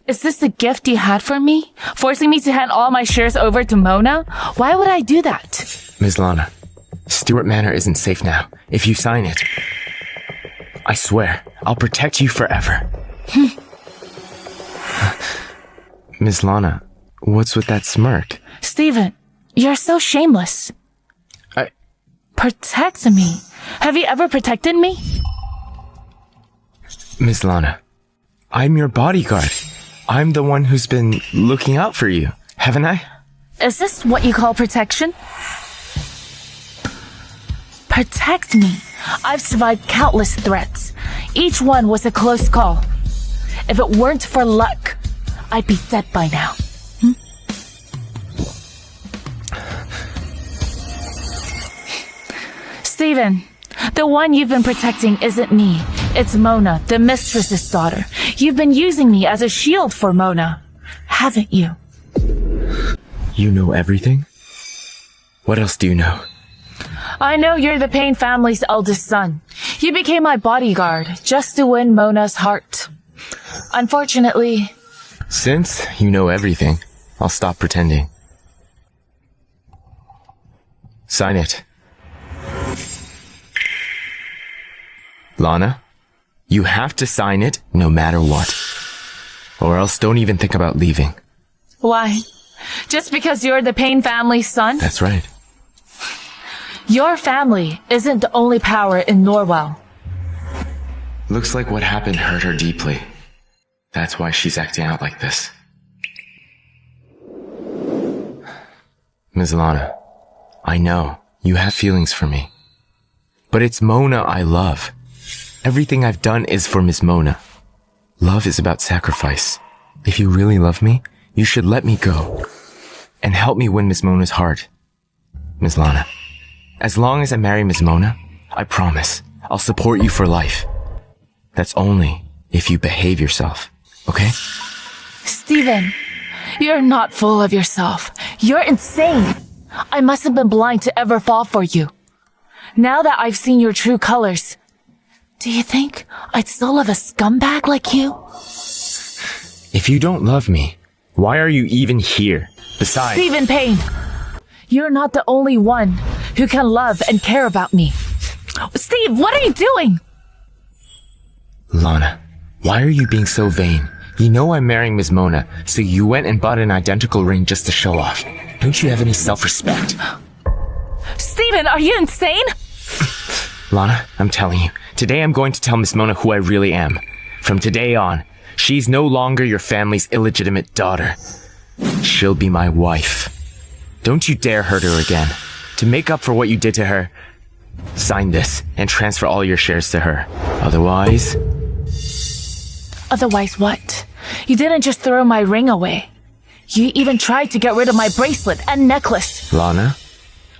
is this the gift you had for me? Forcing me to hand all my shares over to Mona? Why would I do that? Ms. Lana, Stewart Manor isn't safe now. If you sign it, I swear, I'll protect you forever. Ms. Lana, what's with that smirk? Stephen, you're so shameless. Protect me? Have you ever protected me? Ms. Lana, I'm your bodyguard. I'm the one who's been looking out for you, haven't I? Is this what you call protection? Protect me. I've survived countless threats. Each one was a close call. If it weren't for luck, I'd be dead by now. Stephen, the one you've been protecting isn't me. It's Mona, the mistress's daughter. You've been using me as a shield for Mona, haven't you? You know everything? What else do you know? I know you're the Payne family's eldest son. You became my bodyguard just to win Mona's heart. Unfortunately... Since you know everything, I'll stop pretending. Sign it. Lana, you have to sign it no matter what. Or else don't even think about leaving. Why? Just because you're the Payne family's son? That's right. Your family isn't the only power in Norwell. Looks like what happened hurt her deeply. That's why she's acting out like this. Ms. Lana, I know you have feelings for me. But it's Mona I love. Everything I've done is for Miss Mona. Love is about sacrifice. If you really love me, you should let me go. And help me win Miss Mona's heart. Ms. Lana, as long as I marry Miss Mona, I promise I'll support you for life. That's only if you behave yourself, okay? Steven, you're not full of yourself. You're insane. I must have been blind to ever fall for you. Now that I've seen your true colors, do you think I'd still love a scumbag like you? If you don't love me, why are you even here? Besides... Stephen Payne, you're not the only one who can love and care about me. Steve, what are you doing? Lana, why are you being so vain? You know I'm marrying Miss Mona, so you went and bought an identical ring just to show off. Don't you have any self-respect? Steven, are you insane? Lana, I'm telling you, today I'm going to tell Miss Mona who I really am. From today on, she's no longer your family's illegitimate daughter. She'll be my wife. Don't you dare hurt her again. To make up for what you did to her, sign this and transfer all your shares to her. Otherwise... Otherwise what? You didn't just throw my ring away. You even tried to get rid of my bracelet and necklace. Lana,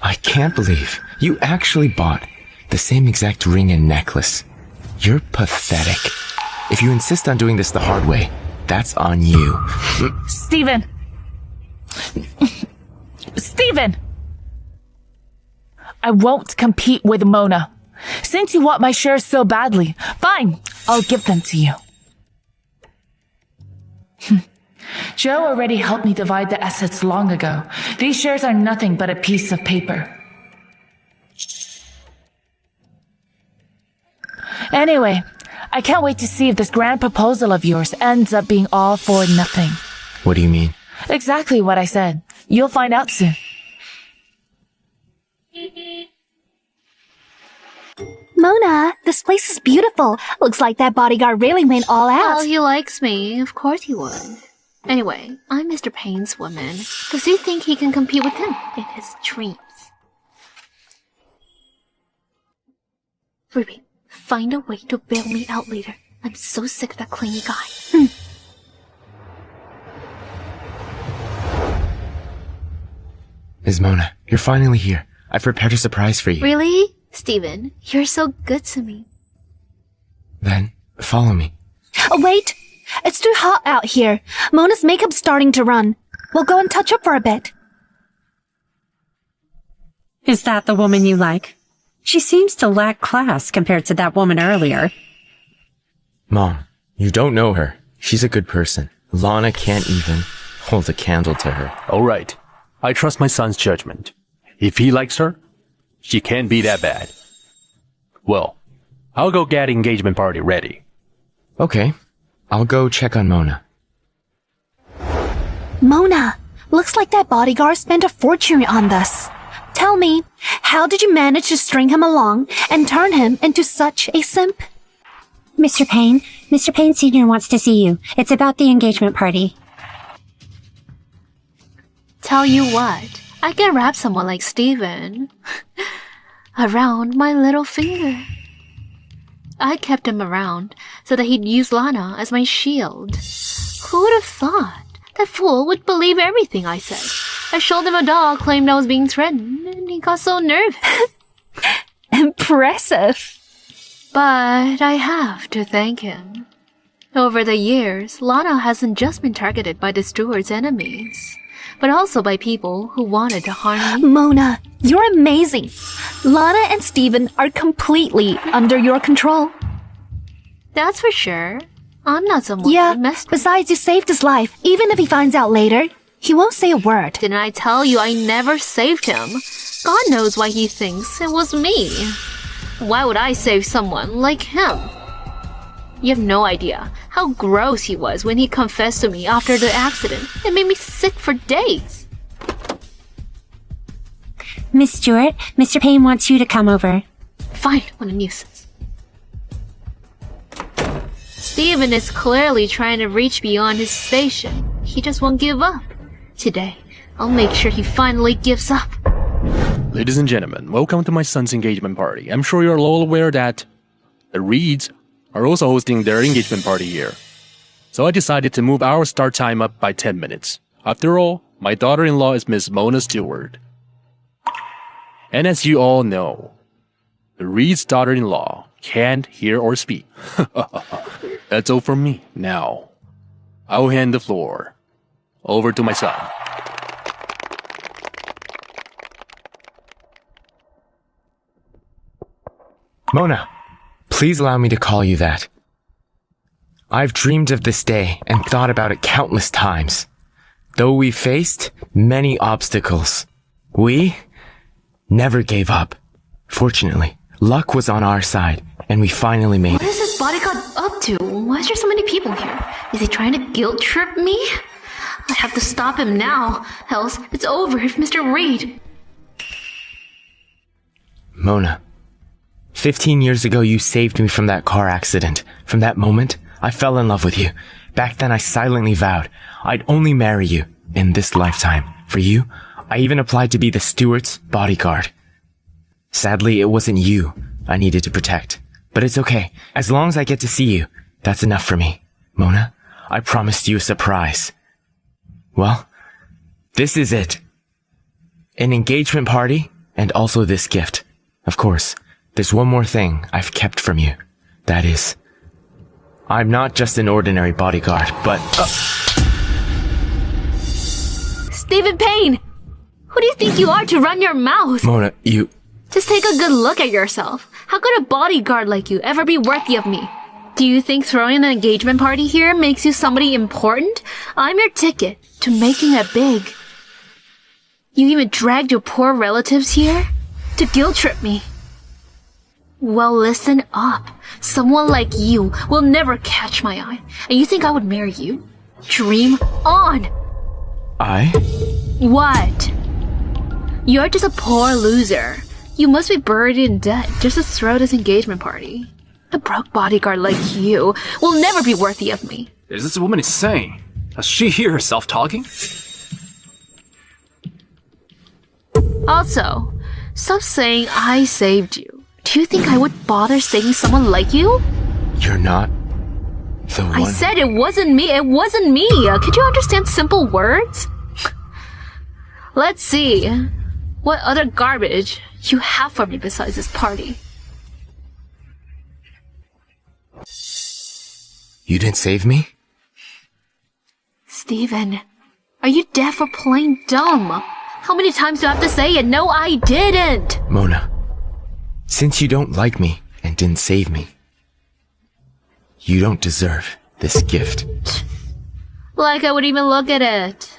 I can't believe you actually bought the same exact ring and necklace. You're pathetic. If you insist on doing this the hard way, that's on you. Steven! Steven! I won't compete with Mona. Since you want my shares so badly, fine, I'll give them to you. Joe already helped me divide the assets long ago. These shares are nothing but a piece of paper. Anyway, I can't wait to see if this grand proposal of yours ends up being all for nothing. What do you mean? Exactly what I said. You'll find out soon. Mona, this place is beautiful. Looks like that bodyguard really went all out. Well, he likes me. Of course he would. Anyway, I'm Mr. Payne's woman. Does he think he can compete with him in his dreams? Ruby, find a way to bail me out later. I'm so sick of that clingy guy. Ms. Mona, you're finally here. I've prepared a surprise for you. Really? Steven, you're so good to me. Then, follow me. Oh, wait. It's too hot out here. Mona's makeup's starting to run. We'll go and touch up for a bit. Is that the woman you like? She seems to lack class compared to that woman earlier. Mom, you don't know her. She's a good person. Lana can't even hold a candle to her. All right. I trust my son's judgment. If he likes her, she can't be that bad. Well, I'll go get engagement party ready. Okay. I'll go check on Mona. Mona, looks like that bodyguard spent a fortune on this. Tell me, how did you manage to string him along and turn him into such a simp? Mr. Payne Sr. wants to see you. It's about the engagement party. Tell you what, I can wrap someone like Steven around my little finger. I kept him around so that he'd use Lana as my shield. Who would have thought? That fool would believe everything I said. I showed him a doll, claimed I was being threatened, and he got so nervous. Impressive. But I have to thank him. Over the years, Lana hasn't just been targeted by the Stewart's enemies, but also by people who wanted to harm me. Mona, you're amazing. Lana and Steven are completely under your control. That's for sure. I'm not someone Yeah, who messed with. besides you saved his life. Even if he finds out later, he won't say a word. Didn't I tell you I never saved him? God knows why he thinks it was me. Why would I save someone like him? You have no idea how gross he was when he confessed to me after the accident. It made me sick for days. Miss Stewart, Mr. Payne wants you to come over. Fine, what a nuisance. Steven is clearly trying to reach beyond his station. He just won't give up. Today, I'll make sure he finally gives up. Ladies and gentlemen, welcome to my son's engagement party. I'm sure you're all aware that the Reeds are also hosting their engagement party here. So I decided to move our start time up by 10 minutes. After all, my daughter-in-law is Miss Lana Stewart. And as you all know, the Reed's daughter-in-law can't hear or speak. That's all from me. Now, I'll hand the floor over to my son. Mona, please allow me to call you that. I've dreamed of this day and thought about it countless times. Though we faced many obstacles, we never gave up. Fortunately, luck was on our side, and we finally made What it. is this bodyguard up to? Why is there so many people here? Is he trying to guilt trip me? I have to stop him now, else it's over if Mr. Reed. Mona, 15 years ago you saved me from that car accident. From that moment, I fell in love with you. Back then I silently vowed I'd only marry you in this lifetime. For you, I even applied to be the Stewart's bodyguard. Sadly, it wasn't you I needed to protect. But it's okay. As long as I get to see you, that's enough for me. Mona, I promised you a surprise. Well, this is it. An engagement party and also this gift. Of course, there's one more thing I've kept from you. That is, I'm not just an ordinary bodyguard, but... Stephen Payne! Who do you think you are to run your mouth? Mona, you... Just take a good look at yourself. How could a bodyguard like you ever be worthy of me? Do you think throwing an engagement party here makes you somebody important? I'm your ticket to making it big. You even dragged your poor relatives here to guilt trip me. Well, listen up. Someone like you will never catch my eye. And you think I would marry you? Dream on! I? What? You're just a poor loser. You must be buried in debt just to throw this engagement party. A broke bodyguard like you will never be worthy of me. Is this woman insane? Does she hear herself talking? Also, stop saying I saved you. Do you think I would bother saving someone like you? You're not the one... I said it wasn't me. It wasn't me. Could you understand simple words? Let's see. What other garbage you have for me besides this party? You didn't save me? Steven, are you deaf or plain dumb? How many times do I have to say it? No, I didn't! Mona, since you don't like me and didn't save me, you don't deserve this gift. Like I would even look at it.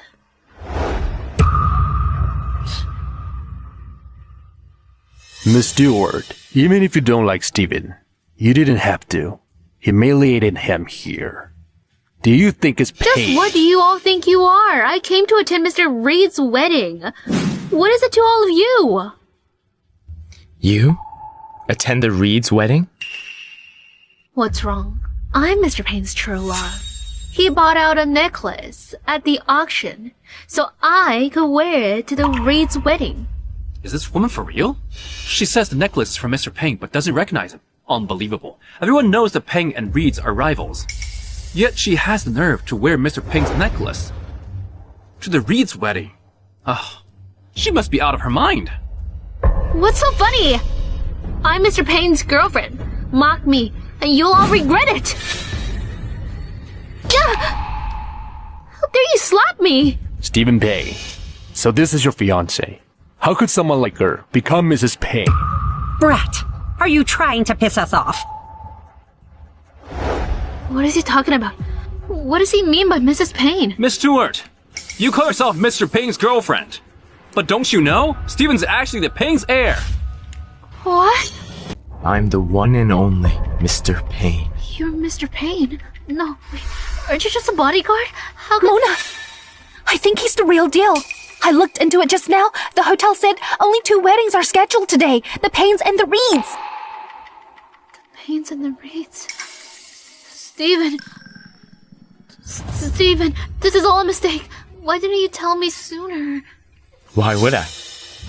Miss Stewart, even if you don't like Steven, you didn't have to. Humiliated him here. Do you think it's Just Payne? what do you all think you are? I came to attend Mr. Reed's wedding. What is it to all of you? You? Attend the Reed's wedding? What's wrong? I'm Mr. Payne's true love. He bought out a necklace at the auction, so I could wear it to the Reed's wedding. Is this woman for real? She says the necklace is from Mr. Payne, but doesn't recognize him. Unbelievable. Everyone knows that Payne and Reeds are rivals. Yet she has the nerve to wear Mr. Payne's necklace to the Reeds' wedding. Ah, she must be out of her mind. What's so funny? I'm Mr. Payne's girlfriend. Mock me, and you'll all regret it. How dare you slap me? Stephen Payne. So this is your fiancé. How could someone like her become Mrs. Payne? Brat, are you trying to piss us off? What is he talking about? What does he mean by Mrs. Payne? Miss Stewart, you call yourself Mr. Payne's girlfriend. But don't you know? Steven's actually the Payne's heir. What? I'm the one and only Mr. Payne. You're Mr. Payne? No, wait. Aren't you just a bodyguard? How could... Mona! I think he's the real deal. I looked into it just now. The hotel said only 2 weddings are scheduled today. The Paynes and the Reeds. Paynes and the Reeds. Steven. Steven, this is all a mistake. Why didn't you tell me sooner? Why would I?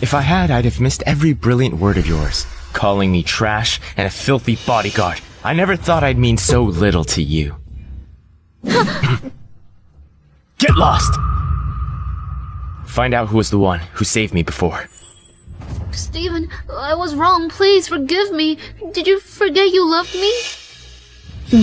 If I had, I'd have missed every brilliant word of yours, calling me trash and a filthy bodyguard. I never thought I'd mean so little to you. Get lost! Find out who was the one who saved me before. Steven, I was wrong. Please forgive me. Did you forget you loved me?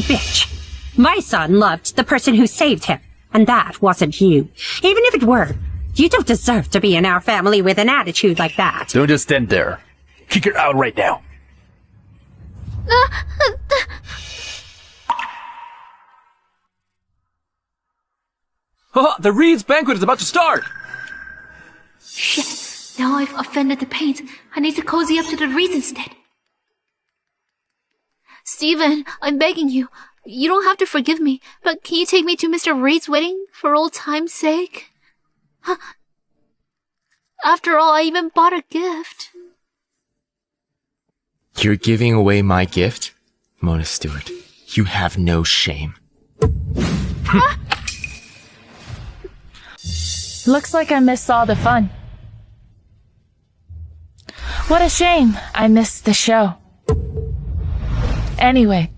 Bitch. My son loved the person who saved him, and that wasn't you. Even if it were, you don't deserve to be in our family with an attitude like that. Don't just stand there. Kick her out right now. Oh, the Reed's banquet is about to start! Shit. Now I've offended the Paynes. I need to cozy up to the Reeds instead. Steven, I'm begging you. You don't have to forgive me, but can you take me to Mr. Reed's wedding for old time's sake? After all, I even bought a gift. You're giving away my gift? Mona Stewart, you have no shame. Looks like I missed all the fun. What a shame I missed the show. Anyway,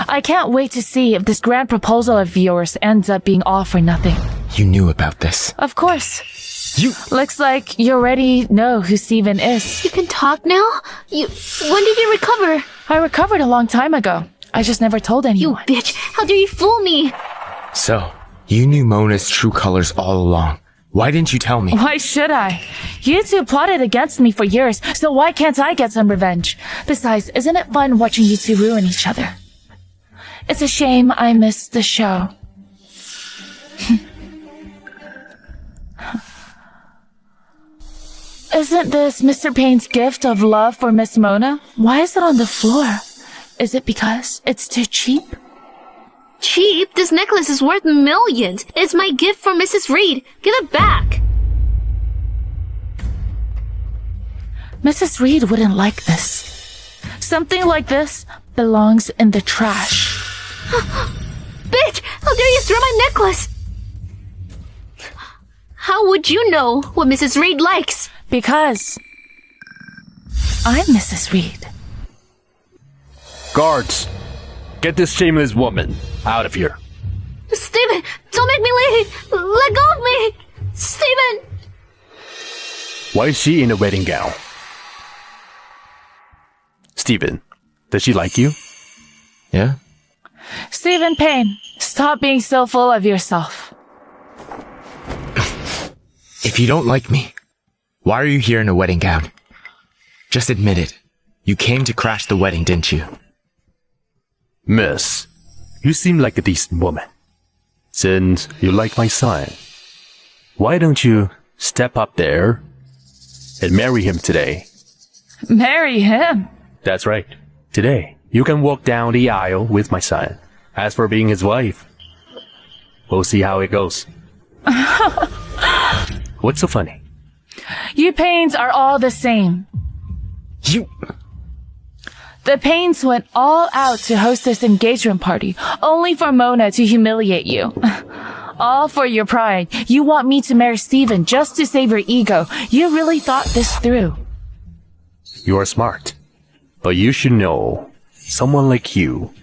I can't wait to see if this grand proposal of yours ends up being all for nothing. You knew about this. Of course. You... Looks like you already know who Steven is. You can talk now? When did you recover? I recovered a long time ago. I just never told You anyone. bitch! How dare you fool me? So, you knew Mona's true colors all along. Why didn't you tell me? Why should I? You two plotted against me for years, so why can't I get some revenge? Besides, isn't it fun watching you two ruin each other? It's a shame I missed the show. Isn't this Mr. Payne's gift of love for Miss Mona? Why is it on the floor? Is it because it's too cheap? Cheap? This necklace is worth millions. It's my gift for Mrs. Reed. Give it back. Mrs. Reed wouldn't like this. Something like this belongs in the trash. Bitch! How dare you throw my necklace? How would you know what Mrs. Reed likes? Because I'm Mrs. Reed. Guards, get this shameless woman out of here. Steven! Don't make me leave! Let go of me! Steven! Why is she in a wedding gown? Steven, does she like you? Yeah? Steven Payne, stop being so full of yourself. If you don't like me, why are you here in a wedding gown? Just admit it. You came to crash the wedding, didn't you? Miss, you seem like a decent woman. Since you like my son, why don't you step up there and marry him today? Marry him? That's right. Today, you can walk down the aisle with my son. As for being his wife, we'll see how it goes. What's so funny? You Paynes are all the same. You... The Paynes went all out to host this engagement party, only for Mona to humiliate you. All for your pride. You want me to marry Steven just to save your ego. You really thought this through. You are smart. But you should know, someone like you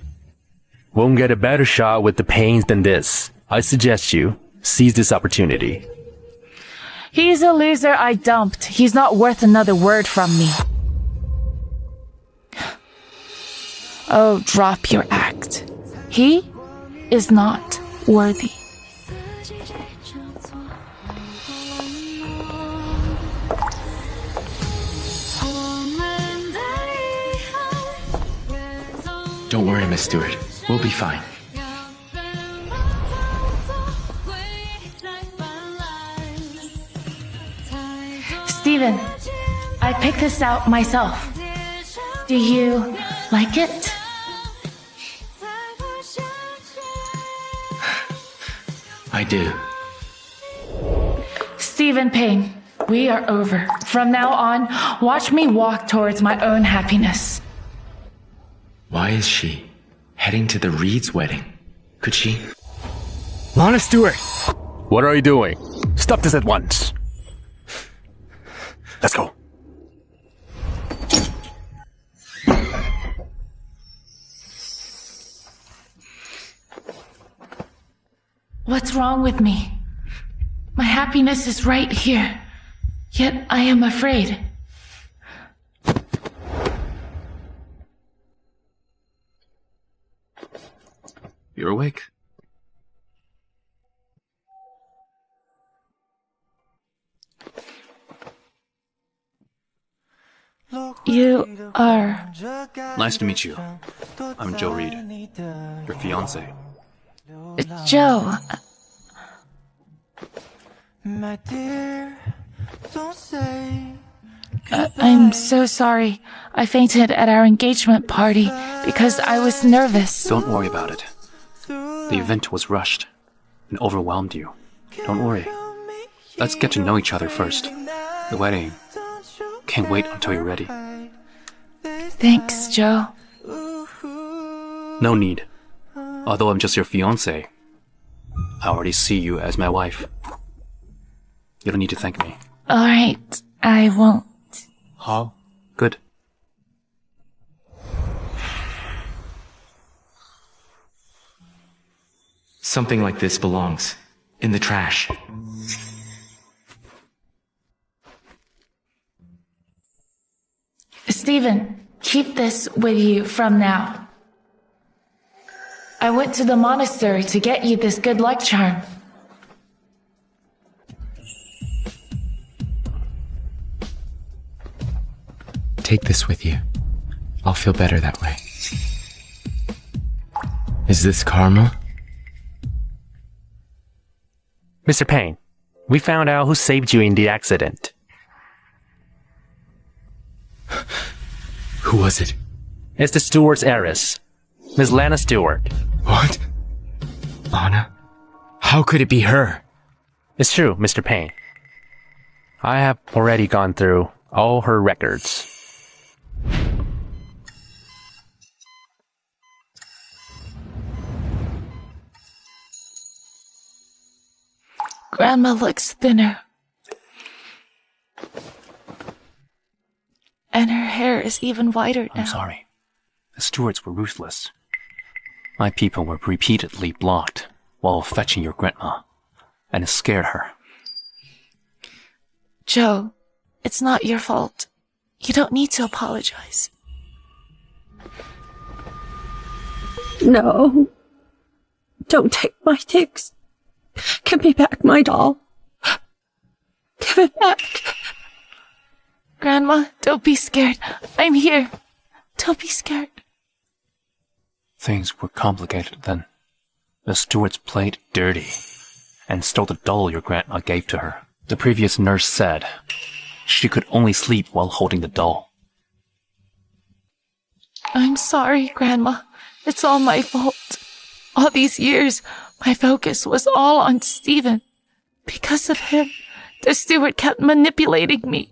won't get a better shot with the Paynes than this. I suggest you seize this opportunity. He's a loser I dumped. He's not worth another word from me. Oh, drop your act. He is not worthy. Don't worry, Miss Stewart. We'll be fine. Steven, I picked this out myself. Do you like it? I do. Steven Payne, we are over. From now on, watch me walk towards my own happiness. Why is she heading to the Reed's wedding? Could she? Lana Stewart! What are you doing? Stop this at once. Let's go. What's wrong with me? My happiness is right here, yet I am afraid. You're awake. You are... Nice to meet you. I'm Joe Reed, your fiance. Joe. I'm so sorry. I fainted at our engagement party because I was nervous. Don't worry about it. The event was rushed and overwhelmed you. Don't worry. Let's get to know each other first. The wedding. Can't wait until you're ready. Thanks, Joe. No need. Although I'm just your fiance, I already see you as my wife. You don't need to thank me. Alright, I won't. How? Good. Something like this belongs in the trash. Stephen, keep this with you from now. I went to the monastery to get you this good luck charm. Take this with you. I'll feel better that way. Is this karma? Mr. Payne, we found out who saved you in the accident. Who was it? It's the Stewart's heiress, Miss Lana Stewart. What? Lana? How could it be her? It's true, Mr. Payne. I have already gone through all her records. Grandma looks thinner. And her hair is even whiter now. I'm sorry. The Stewarts were ruthless. My people were repeatedly blocked while fetching your grandma, and it scared her. Joe, it's not your fault. You don't need to apologize. No. Don't take my things. Give me back my doll. Give it back. Grandma, don't be scared. I'm here. Don't be scared. Things were complicated then. The Stewarts played dirty and stole the doll your grandma gave to her. The previous nurse said she could only sleep while holding the doll. I'm sorry, Grandma. It's all my fault. All these years, my focus was all on Stephen. Because of him, the Stewart kept manipulating me.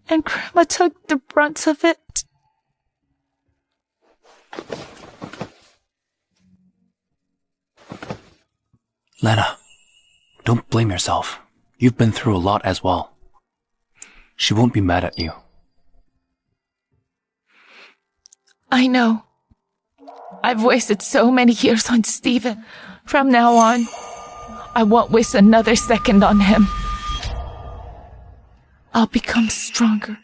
And Grandma took the brunt of it. Lana, don't blame yourself. You've been through a lot as well. She won't be mad at you. I know. I've wasted so many years on Stephen. From now on, I won't waste another second on him. I'll become stronger.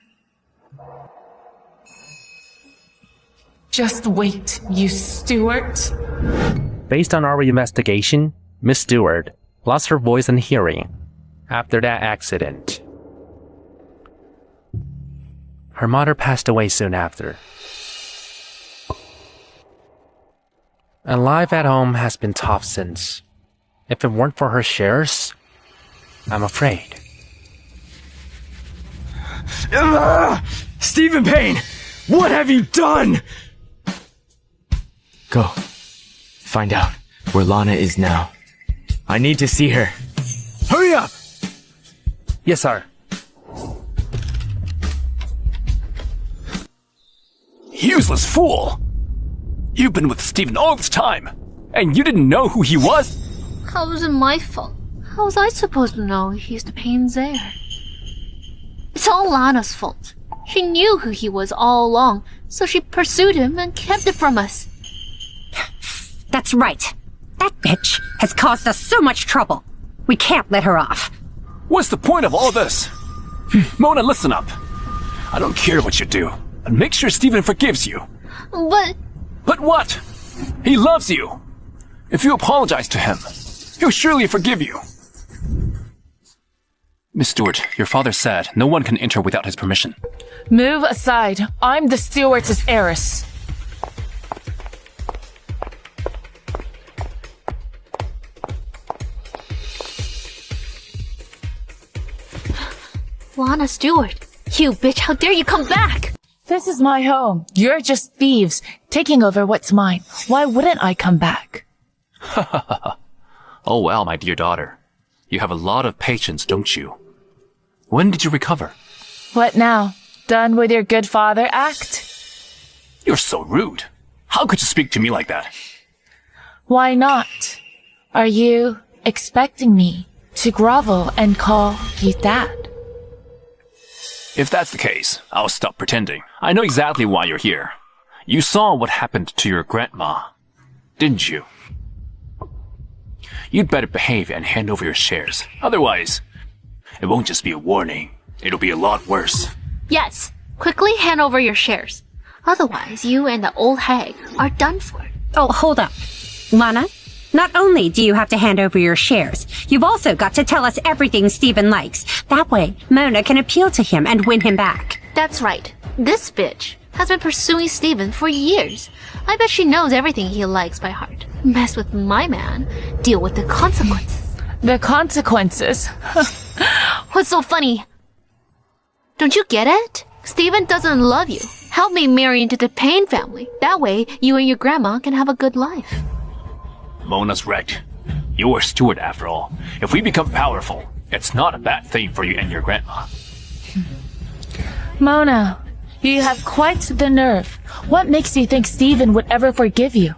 Just wait, you Stewart. Based on our investigation, Miss Stewart lost her voice and hearing after that accident. Her mother passed away soon after. And life at home has been tough since. If it weren't for her shares, I'm afraid. Stephen Payne! What have you done? Go. Find out where Lana is now. I need to see her. Hurry up! Yes, sir. Useless fool! You've been with Stephen all this time. And you didn't know who he was? How was it my fault? How was I supposed to know he's the Payne's heir? It's all Lana's fault. She knew who he was all along, so she pursued him and kept it from us. That's right. That bitch has caused us so much trouble. We can't let her off. What's the point of all this? Mona, listen up. I don't care what you do, and make sure Steven forgives you. But... But what? He loves you. If you apologize to him, he'll surely forgive you. Miss Stewart, your father said no one can enter without his permission. Move aside. I'm the Stewart's heiress. Lana Stewart, you bitch, how dare you come back? This is my home. You're just thieves, taking over what's mine. Why wouldn't I come back? Oh well, my dear daughter. You have a lot of patience, don't you? When did you recover? What now? Done with your good father act? You're so rude. How could you speak to me like that? Why not? Are you expecting me to grovel and call you dad? If that's the case, I'll stop pretending. I know exactly why you're here. You saw what happened to your grandma, didn't you? You'd better behave and hand over your shares. Otherwise, it won't just be a warning. It'll be a lot worse. Yes, quickly hand over your shares. Otherwise, you and the old hag are done for. Oh, hold up. Lana, not only do you have to hand over your shares, you've also got to tell us everything Steven likes. That way, Mona can appeal to him and win him back. That's right. This bitch has been pursuing Steven for years. I bet she knows everything he likes by heart. Mess with my man, deal with the consequences. The consequences? What's so funny? Don't you get it? Steven doesn't love you. Help me marry into the Payne family. That way, you and your grandma can have a good life. Mona's right. You're Stewart after all. If we become powerful, it's not a bad thing for you and your grandma. Mona, you have quite the nerve. What makes you think Steven would ever forgive you?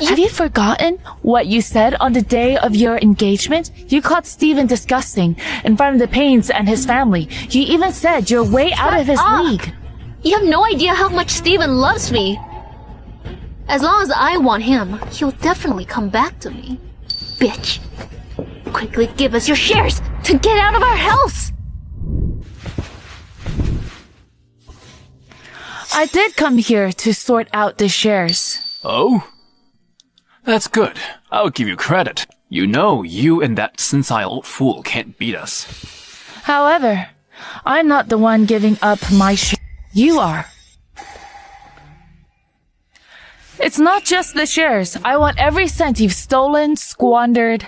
Have you forgotten what you said on the day of your engagement? You called Steven disgusting in front of the Paynes and his family. You even said you're way out of his league. You have no idea how much Steven loves me. As long as I want him, he'll definitely come back to me. Bitch. Quickly give us your shares to get out of our house! I did come here to sort out the shares. Oh? That's good. I'll give you credit. You know you and that sensile old fool can't beat us. However, I'm not the one giving up my share. You are. It's not just the shares. I want every cent you've stolen, squandered,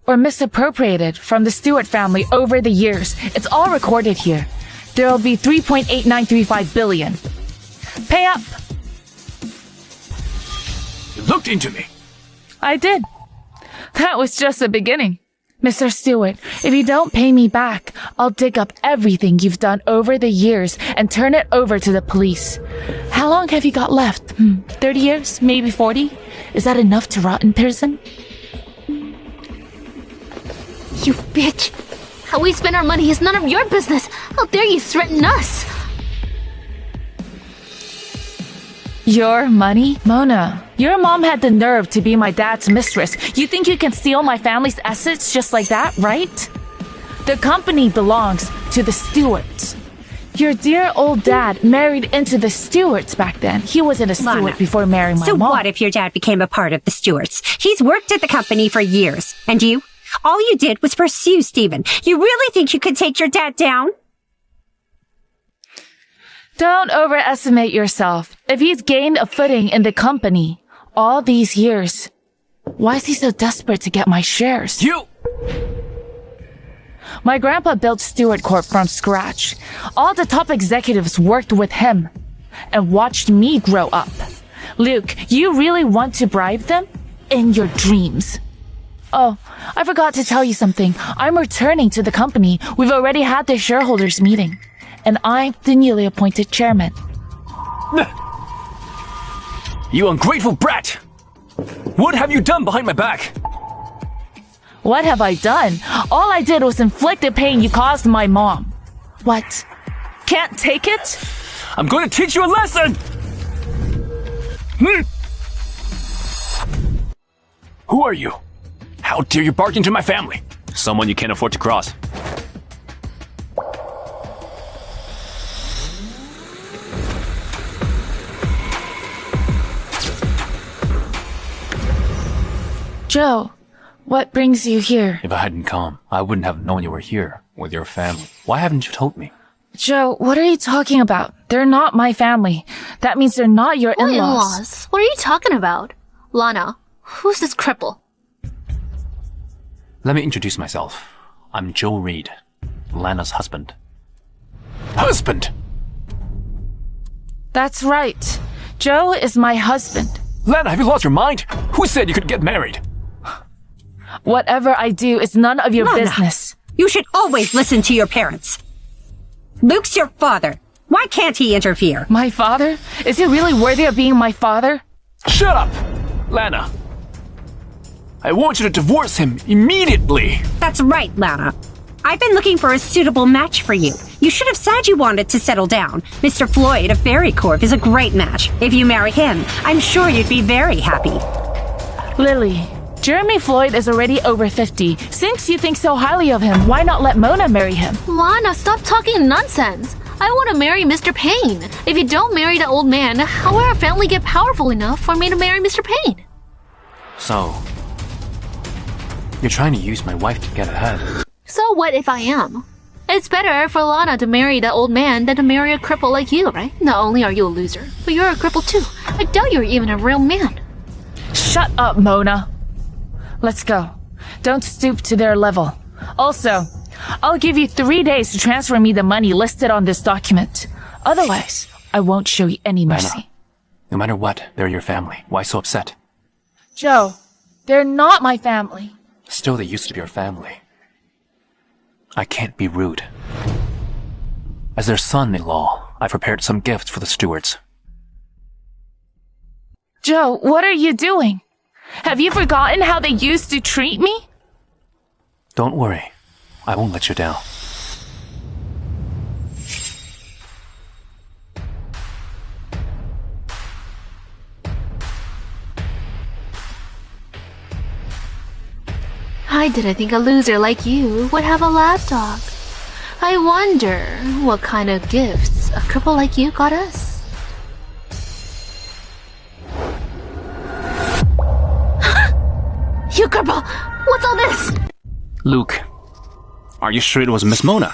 or misappropriated from the Stewart family over the years. It's all recorded here. There'll be 3.8935 billion. Pay up! You looked into me. I did. That was just the beginning. Mr. Stewart, if you don't pay me back, I'll dig up everything you've done over the years and turn it over to the police. How long have you got left? 30 years? Maybe 40? Is that enough to rot in prison? You bitch! How we spend our money is none of your business! How dare you threaten us! Your money? Mona, your mom had the nerve to be my dad's mistress. You think you can steal my family's assets just like that, right? The company belongs to the Stewarts. Your dear old dad married into the Stewarts back then. He wasn't a Stewart Lana, before marrying my so mom. So what if your dad became a part of the Stewarts? He's worked at the company for years. And you? All you did was pursue Steven. You really think you could take your dad down? Don't overestimate yourself. If he's gained a footing in the company all these years, why is he so desperate to get my shares? You! My grandpa built Stewart Corp from scratch. All the top executives worked with him and watched me grow up. Luke, you really want to bribe them? In your dreams. Oh, I forgot to tell you something. I'm returning to the company. We've already had the shareholders meeting. And I'm the newly appointed chairman. You ungrateful brat! What have you done behind my back? What have I done? All I did was inflict the pain you caused my mom. What? Can't take it? I'm going to teach you a lesson! Who are you? How dare you barge into my family? Someone you can't afford to cross. Joe, what brings you here? If I hadn't come, I wouldn't have known you were here with your family. Why haven't you told me? Joe, what are you talking about? They're not my family. That means they're not your What in-laws. in-laws? What are you talking about? Lana, who's this cripple? Let me introduce myself. I'm Joe Reed, Lana's husband. Husband? That's right. Joe is my husband. Lana, have you lost your mind? Who said you could get married? Whatever I do is none of your Lana, business. You should always listen to your parents. Luke's your father. Why can't he interfere? My father? Is he really worthy of being my father? Shut up! Lana. I want you to divorce him immediately. That's right, Lana. I've been looking for a suitable match for you. You should have said you wanted to settle down. Mr. Floyd of Berry Corp is a great match. If you marry him, I'm sure you'd be very happy. Lily, Jeremy Floyd is already over 50. Since you think so highly of him, why not let Mona marry him? Lana, stop talking nonsense. I want to marry Mr. Payne. If you don't marry the old man, how will our family get powerful enough for me to marry Mr. Payne? So, you're trying to use my wife to get ahead. So what if I am? It's better for Lana to marry that old man than to marry a cripple like you, right? Not only are you a loser, but you're a cripple too. I doubt you're even a real man. Shut up, Mona. Let's go. Don't stoop to their level. Also, I'll give you 3 days to transfer me the money listed on this document. Otherwise, I won't show you any mercy. Lana, no matter what, they're your family. Why so upset? Joe, they're not my family. Still, they used to be your family. I can't be rude. As their son-in-law, I prepared some gifts for the Stewarts. Joe, what are you doing? Have you forgotten how they used to treat me? Don't worry. I won't let you down. I didn't think a loser like you would have a lapdog. I wonder what kind of gifts a cripple like you got us. You cripple! What's all this? Luke, are you sure it was Miss Mona?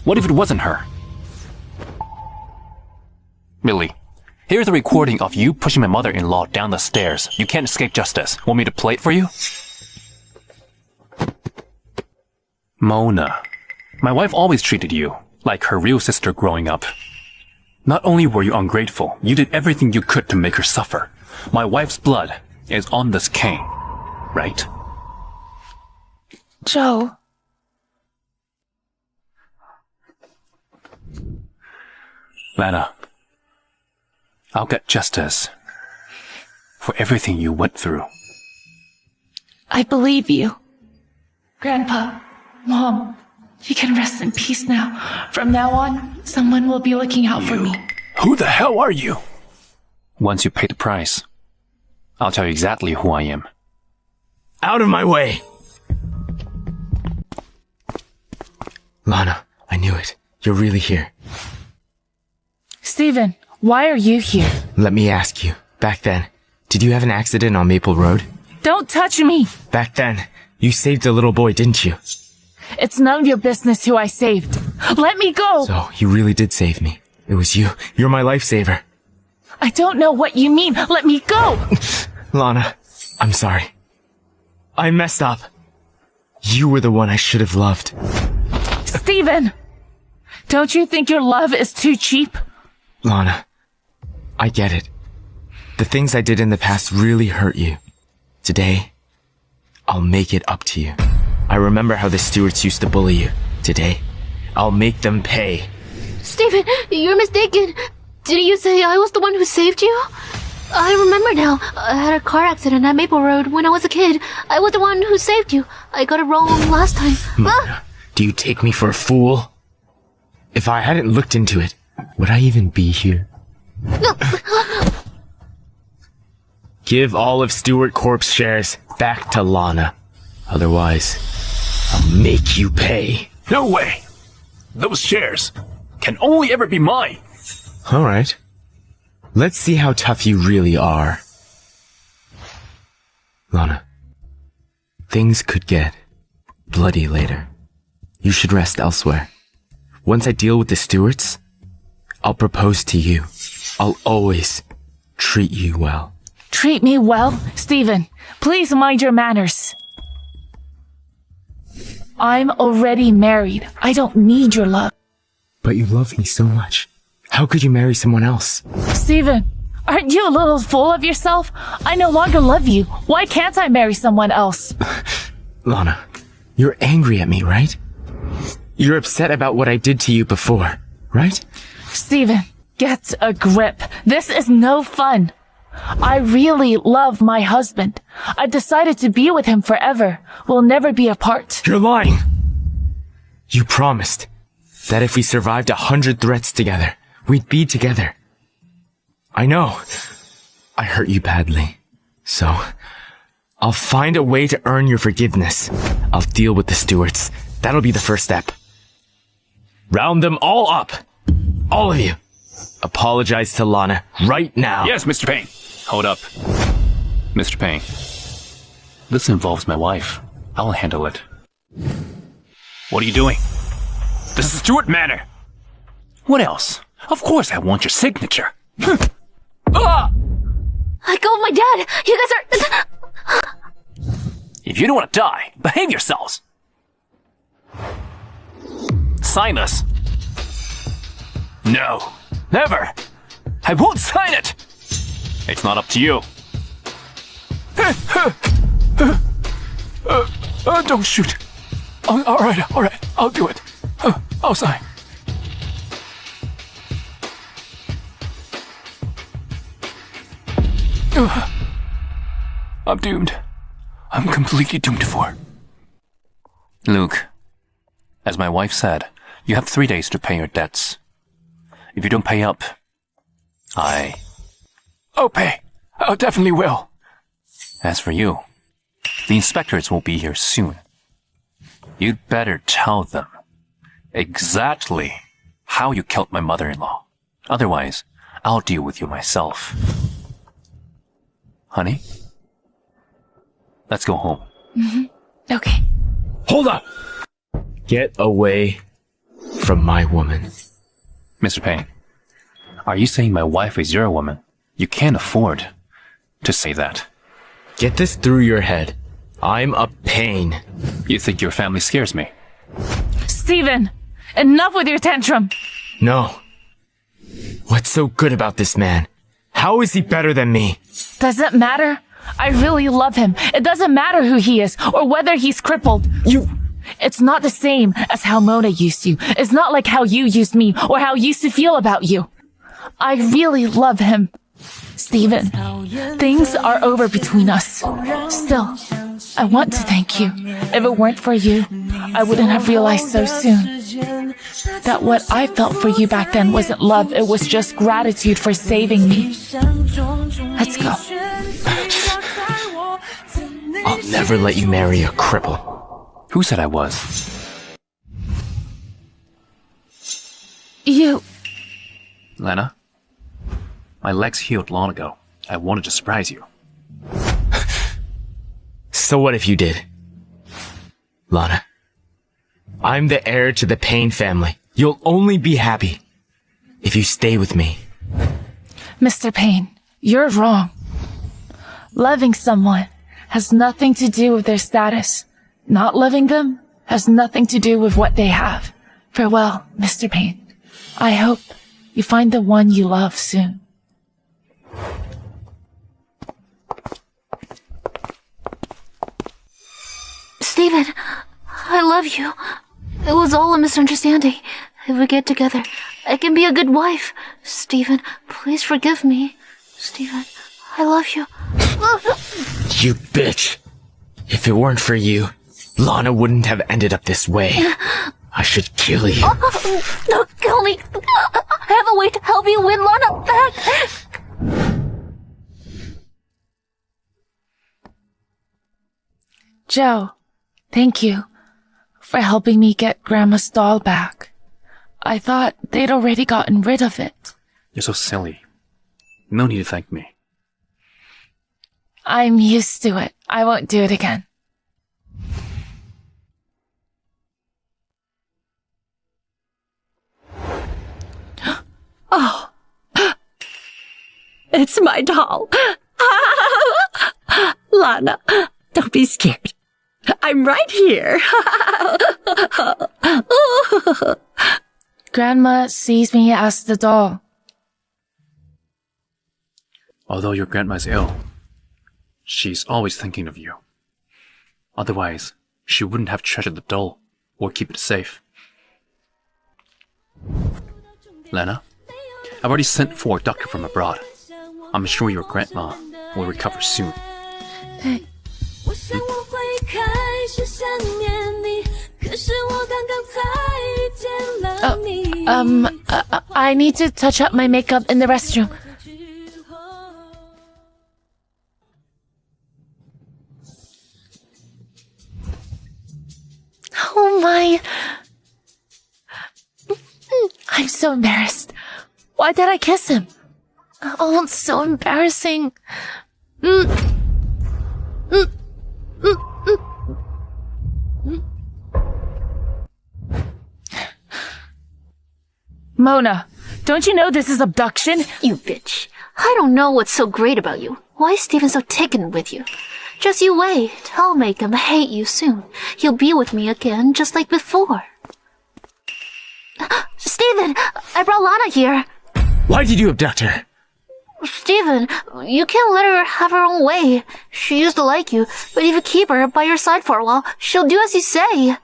What if it wasn't her? Millie, here's a recording of you pushing my mother-in-law down the stairs. You can't escape justice. Want me to play it for you? Mona, my wife always treated you like her real sister growing up. Not only were you ungrateful, you did everything you could to make her suffer. My wife's blood is on this cane, right? Joe. Lana, I'll get justice for everything you went through. I believe you. Grandpa, Mom, you can rest in peace now. From now on, someone will be looking out for me. Who the hell are you? Once you pay the price, I'll tell you exactly who I am. Out of my way! Lana, I knew it. You're really here. Steven, why are you here? Let me ask you. Back then, did you have an accident on Maple Road? Don't touch me! Back then, you saved a little boy, didn't you? It's none of your business who I saved. Let me go! So, you really did save me. It was you. You're my lifesaver. I don't know what you mean. Let me go! Lana, I'm sorry. I messed up. You were the one I should have loved. Steven! Don't you think your love is too cheap? Lana, I get it. The things I did in the past really hurt you. Today, I'll make it up to you. I remember how the Stewarts used to bully you. Today, I'll make them pay. Steven, you're mistaken. Didn't you say I was the one who saved you? I remember now. I had a car accident at Maple Road when I was a kid. I was the one who saved you. I got it wrong last time. Mona, do you take me for a fool? If I hadn't looked into it, would I even be here? Give all of Stewart Corp's shares back to Lana. Otherwise, I'll make you pay. No way! Those shares can only ever be mine! Alright. Let's see how tough you really are. Lana, things could get bloody later. You should rest elsewhere. Once I deal with the Stewarts, I'll propose to you. I'll always treat you well. Treat me well? Stephen, please mind your manners. I'm already married. I don't need your love. But you love me so much. How could you marry someone else? Stephen, aren't you a little full of yourself? I no longer love you. Why can't I marry someone else? Lana, you're angry at me, right? You're upset about what I did to you before, right? Stephen, get a grip. This is no fun. I really love my husband. I've decided to be with him forever. We'll never be apart. You're lying! You promised that if we survived 100 threats together, we'd be together. I know. I hurt you badly. So, I'll find a way to earn your forgiveness. I'll deal with the Stewarts. That'll be the first step. Round them all up. All of you. Apologize to Lana right now. Yes, Mr. Payne. Hold up. Mr. Payne. This involves my wife. I'll handle it. What are you doing? This is Stewart Manor. What else? Of course I want your signature. Let go of my dad! You guys are... If you don't want to die, behave yourselves. Sign this. No. Never. I won't sign it. It's not up to you. Don't shoot. All right. I'll do it. I'll sign. I'm doomed. I'm completely doomed for. Luke, as my wife said, you have 3 days to pay your debts. If you don't pay up, I'll pay. I definitely will. As for you, the inspectors will be here soon. You'd better tell them exactly how you killed my mother-in-law. Otherwise, I'll deal with you myself. Honey? Let's go home. Okay. Hold up! Get away from my woman. Mr. Payne, are you saying my wife is your woman? You can't afford to say that. Get this through your head. I'm a Payne. You think your family scares me? Stephen, enough with your tantrum. No. What's so good about this man? How is he better than me? Does it matter? I really love him. It doesn't matter who he is or whether he's crippled. It's not the same as how Mona used you. It's not like how you used me or how I used to feel about you. I really love him. Stephen, things are over between us. Still, I want to thank you. If it weren't for you, I wouldn't have realized so soon that what I felt for you back then wasn't love. It was just gratitude for saving me. Let's go. I'll never let you marry a cripple. Who said I was? You... Lana? My legs healed long ago. I wanted to surprise you. So what if you did? Lana, I'm the heir to the Payne family. You'll only be happy if you stay with me. Mr. Payne, you're wrong. Loving someone has nothing to do with their status. Not loving them has nothing to do with what they have. Farewell, Mr. Payne. I hope you find the one you love soon. Stephen, I love you. It was all a misunderstanding. If we get together, I can be a good wife. Stephen, please forgive me. Stephen, I love you. You bitch. If it weren't for you, Lana wouldn't have ended up this way. I should kill you. Don't kill me. I have a way to help you win Lana back. Joe, thank you for helping me get Grandma's doll back. I thought they'd already gotten rid of it. You're so silly. No need to thank me. I'm used to it. I won't do it again. Oh, it's my doll. Lana, don't be scared. I'm right here. Grandma sees me as the doll. Although your grandma's ill, she's always thinking of you. Otherwise, she wouldn't have treasured the doll or keep it safe. Lana, I've already sent for a doctor from abroad. I'm sure your grandma will recover soon. I need to touch up my makeup in the restroom. Oh my... I'm so embarrassed. Why did I kiss him? Oh, it's so embarrassing. Mona, don't you know this is abduction? You bitch. I don't know what's so great about you. Why is Steven so taken with you? Just you wait. I'll make him hate you soon. He'll be with me again, just like before. Steven, I brought Lana here. Why did you abduct her? Steven, you can't let her have her own way. She used to like you, but if you keep her by your side for a while, she'll do as you say.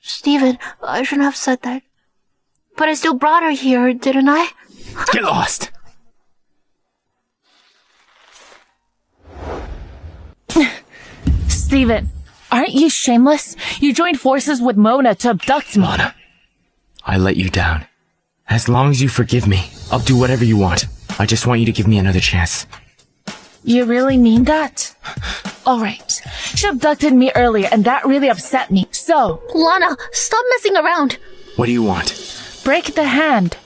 Steven, I shouldn't have said that. But I still brought her here, didn't I? Get lost! Steven, aren't you shameless? You joined forces with Mona to abduct me. Lana, I let you down. As long as you forgive me, I'll do whatever you want. I just want you to give me another chance. You really mean that? Alright. She abducted me earlier and that really upset me. So, Lana, stop messing around. What do you want? break the hand.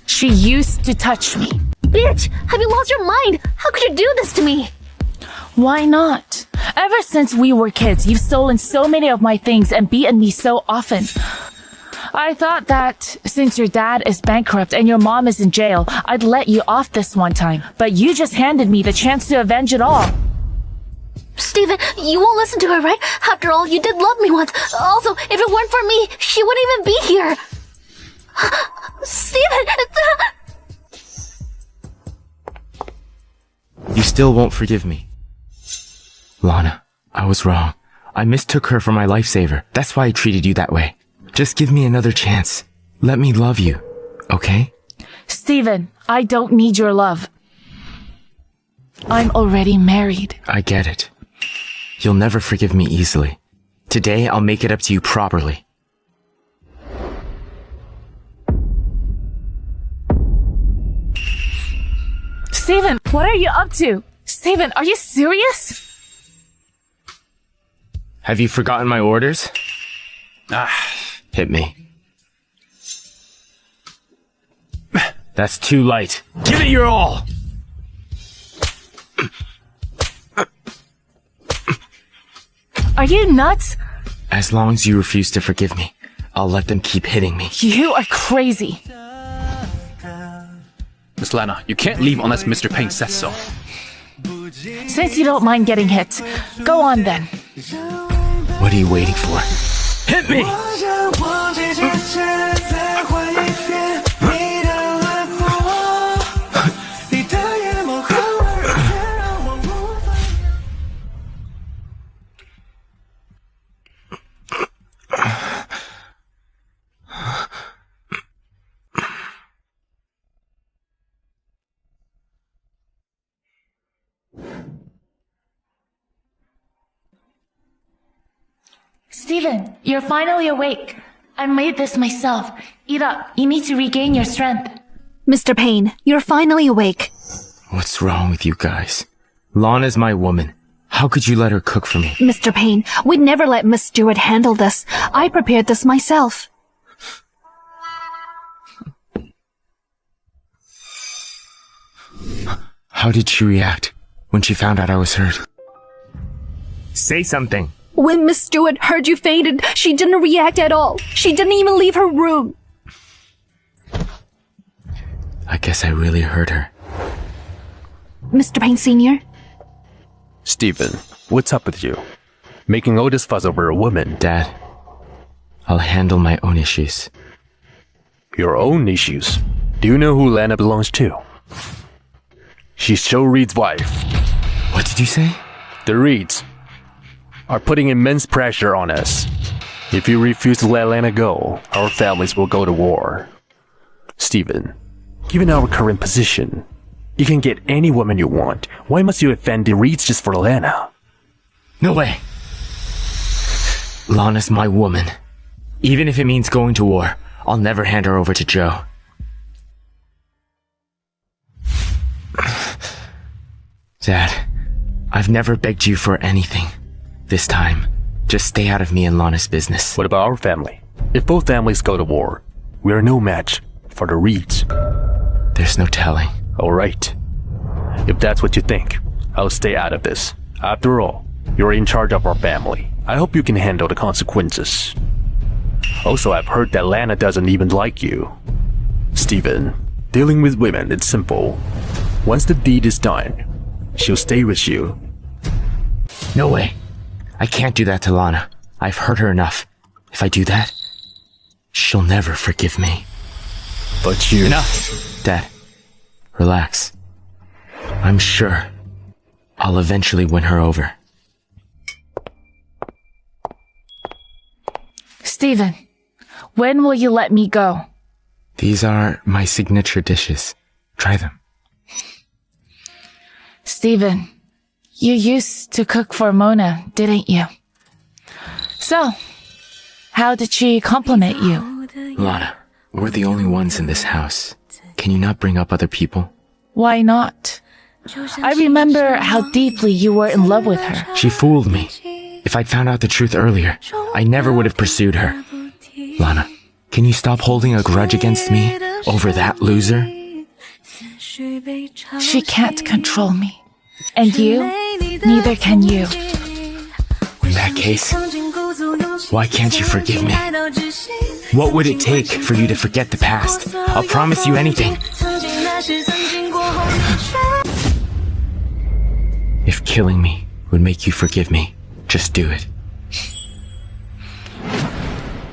She used to touch me. Bitch, have you lost your mind? How could you do this to me? Why not? Ever since we were kids, you've stolen so many of my things and beaten me so often. I thought that since your dad is bankrupt and your mom is in jail, I'd let you off this one time. But you just handed me the chance to avenge it all. Steven, you won't listen to her, right? After all, you did love me once. Also, if it weren't for me, she wouldn't even be here. Steven! You still won't forgive me. Lana, I was wrong. I mistook her for my lifesaver. That's why I treated you that way. Just give me another chance. Let me love you, okay? Steven, I don't need your love. I'm already married. I get it. You'll never forgive me easily. Today, I'll make it up to you properly. Steven, what are you up to? Steven, are you serious? Have you forgotten my orders? Hit me. That's too light. Give it your all! Are you nuts? As long as you refuse to forgive me, I'll let them keep hitting me. You are crazy. Miss Lana, you can't leave unless Mr. Payne says so. Since you don't mind getting hit, go on then. What are you waiting for? Hit me! Steven, you're finally awake. I made this myself. Eat up. You need to regain your strength. Mr. Payne, you're finally awake. What's wrong with you guys? Lana's my woman. How could you let her cook for me? Mr. Payne, we'd never let Miss Stewart handle this. I prepared this myself. How did she react when she found out I was hurt? Say something. When Miss Stewart heard you fainted, she didn't react at all. She didn't even leave her room. I guess I really hurt her. Mr. Payne Sr.? Steven, what's up with you? Making all this fuss over a woman. Dad, I'll handle my own issues. Your own issues? Do you know who Lana belongs to? She's Joe Reed's wife. What did you say? The Reeds are putting immense pressure on us. If you refuse to let Lana go, our families will go to war. Steven, given our current position, you can get any woman you want. Why must you offend the Reeds just for Lana? No way. Lana's my woman. Even if it means going to war, I'll never hand her over to Joe. Dad, I've never begged you for anything. This time, just stay out of me and Lana's business. What about our family? If both families go to war, we are no match for the Reeds. There's no telling. Alright. If that's what you think, I'll stay out of this. After all, you're in charge of our family. I hope you can handle the consequences. Also, I've heard that Lana doesn't even like you. Steven, dealing with women is simple. Once the deed is done, she'll stay with you. No way. I can't do that to Lana. I've hurt her enough. If I do that, she'll never forgive me. But you... Enough! Dad, relax. I'm sure I'll eventually win her over. Steven, when will you let me go? These are my signature dishes. Try them. Steven, you used to cook for Mona, didn't you? So, how did she compliment you? Lana, we're the only ones in this house. Can you not bring up other people? Why not? I remember how deeply you were in love with her. She fooled me. If I'd found out the truth earlier, I never would have pursued her. Lana, can you stop holding a grudge against me over that loser? She can't control me. And you, neither can you. In that case, why can't you forgive me? What would it take for you to forget the past? I'll promise you anything. If killing me would make you forgive me, just do it.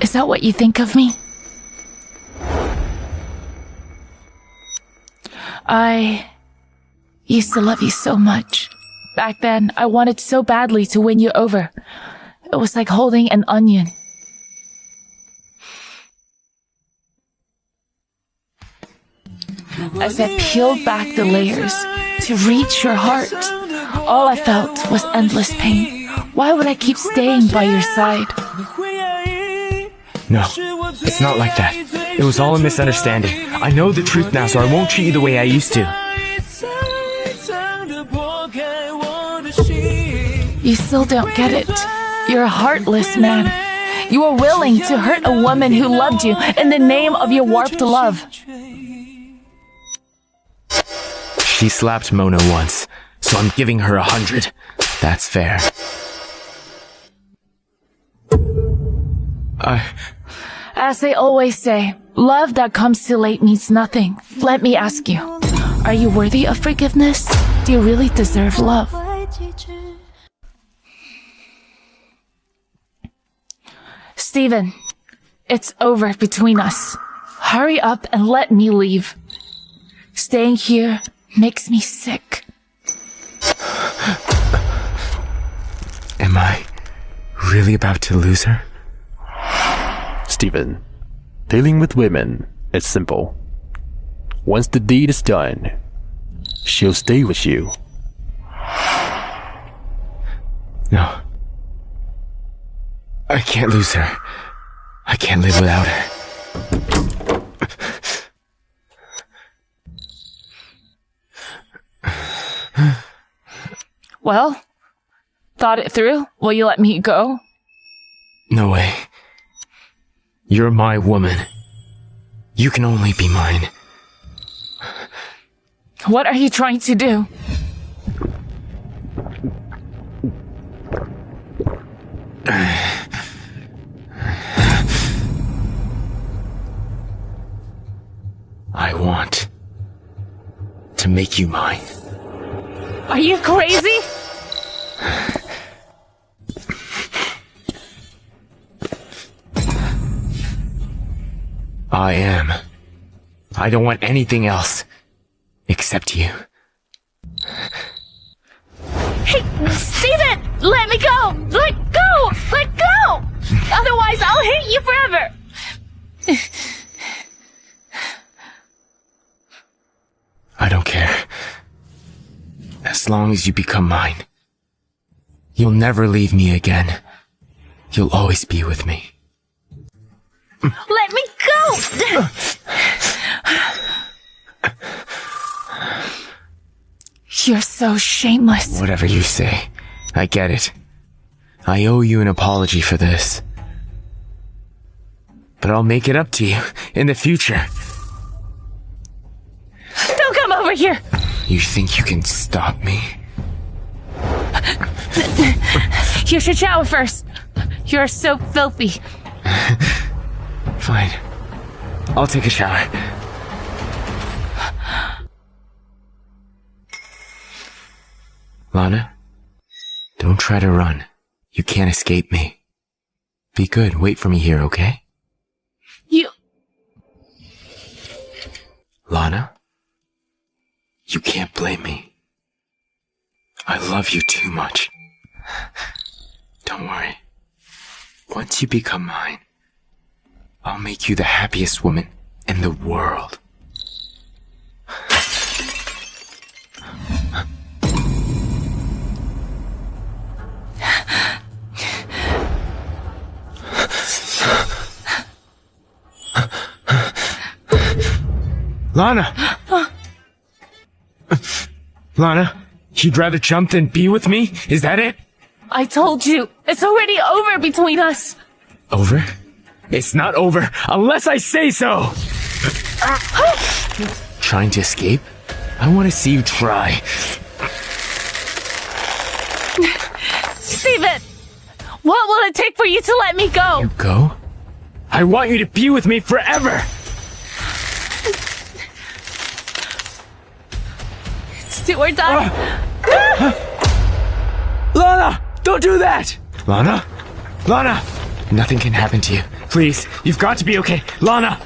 Is that what you think of me? I used to love you so much. Back then, I wanted so badly to win you over. It was like holding an onion. As I peeled back the layers to reach your heart, all I felt was endless pain. Why would I keep staying by your side? No, it's not like that. It was all a misunderstanding. I know the truth now, so I won't treat you the way I used to. You still don't get it. You're a heartless man. You were willing to hurt a woman who loved you in the name of your warped love. She slapped Mona once, so I'm giving her 100. That's fair. As they always say, love that comes too late means nothing. Let me ask you, are you worthy of forgiveness? Do you really deserve love? Steven, it's over between us. Hurry up and let me leave. Staying here makes me sick. Am I really about to lose her? Steven, dealing with women is simple. Once the deed is done, she'll stay with you. No. I can't lose her. I can't live without her. Well, thought it through? Will you let me go? No way. You're my woman. You can only be mine. What are you trying to do? I want to make you mine. Are you crazy? I am. I don't want anything else except you. Hey, Steven! Let me go! Let go! Let go! Otherwise, I'll hate you forever! I don't care. As long as you become mine. You'll never leave me again. You'll always be with me. Let me go! You're so shameless. Whatever you say. I get it. I owe you an apology for this. But I'll make it up to you in the future. Don't come over here! You think you can stop me? You should shower first. You're so filthy. Fine. I'll take a shower. Lana, don't try to run. You can't escape me. Be good. Wait for me here, okay? Lana, you can't blame me. I love you too much. Don't worry. Once you become mine, I'll make you the happiest woman in the world. Lana! Lana, you'd rather jump than be with me? Is that it? I told you, it's already over between us. Over? It's not over unless I say so! Trying to escape? I want to see you try. Steven! What will it take for you to let me go? You go? I want you to be with me forever! It's do or die. Lana! Don't do that! Lana? Lana! Nothing can happen to you. Please, you've got to be okay. Lana!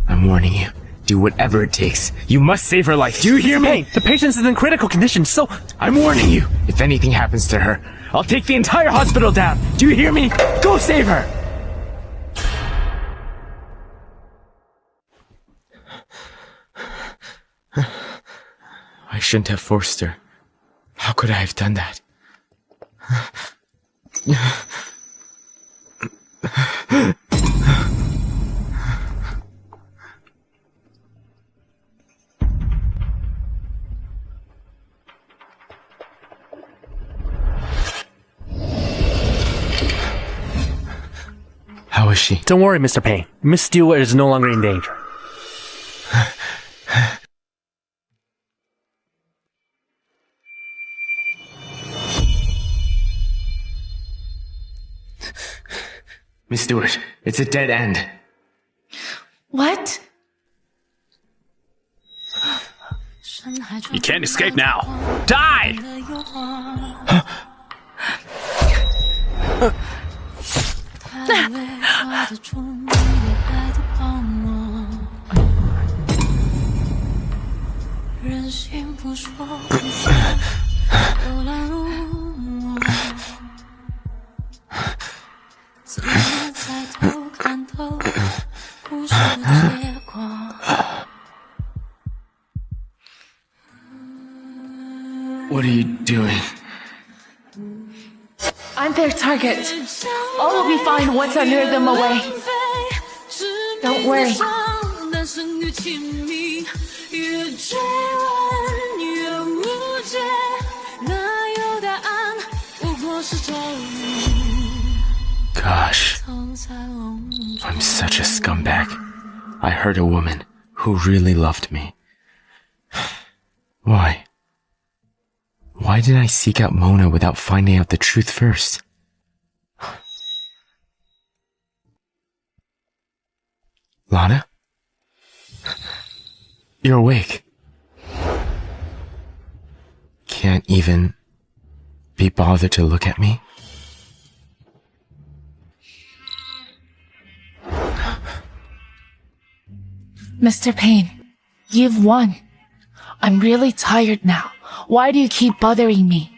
I'm warning you. Do whatever it takes. You must save her life. Do you hear me? Hey, the patient is in critical condition, so... I'm warning you. If anything happens to her, I'll take the entire hospital down. Do you hear me? Go save her! I shouldn't have forced her. How could I have done that? How is she? Don't worry, Mr. Payne. Miss Stewart is no longer in danger. Miss Stewart, it's a dead end. What? You can't escape now. Die! What are you doing? target. All will be fine once I lure them away. Don't worry. Gosh, I'm such a scumbag. I hurt a woman who really loved me. Why? Why did I seek out Mona without finding out the truth first? Lana? You're awake. Can't even be bothered to look at me? Mr. Payne, you've won. I'm really tired now. Why do you keep bothering me?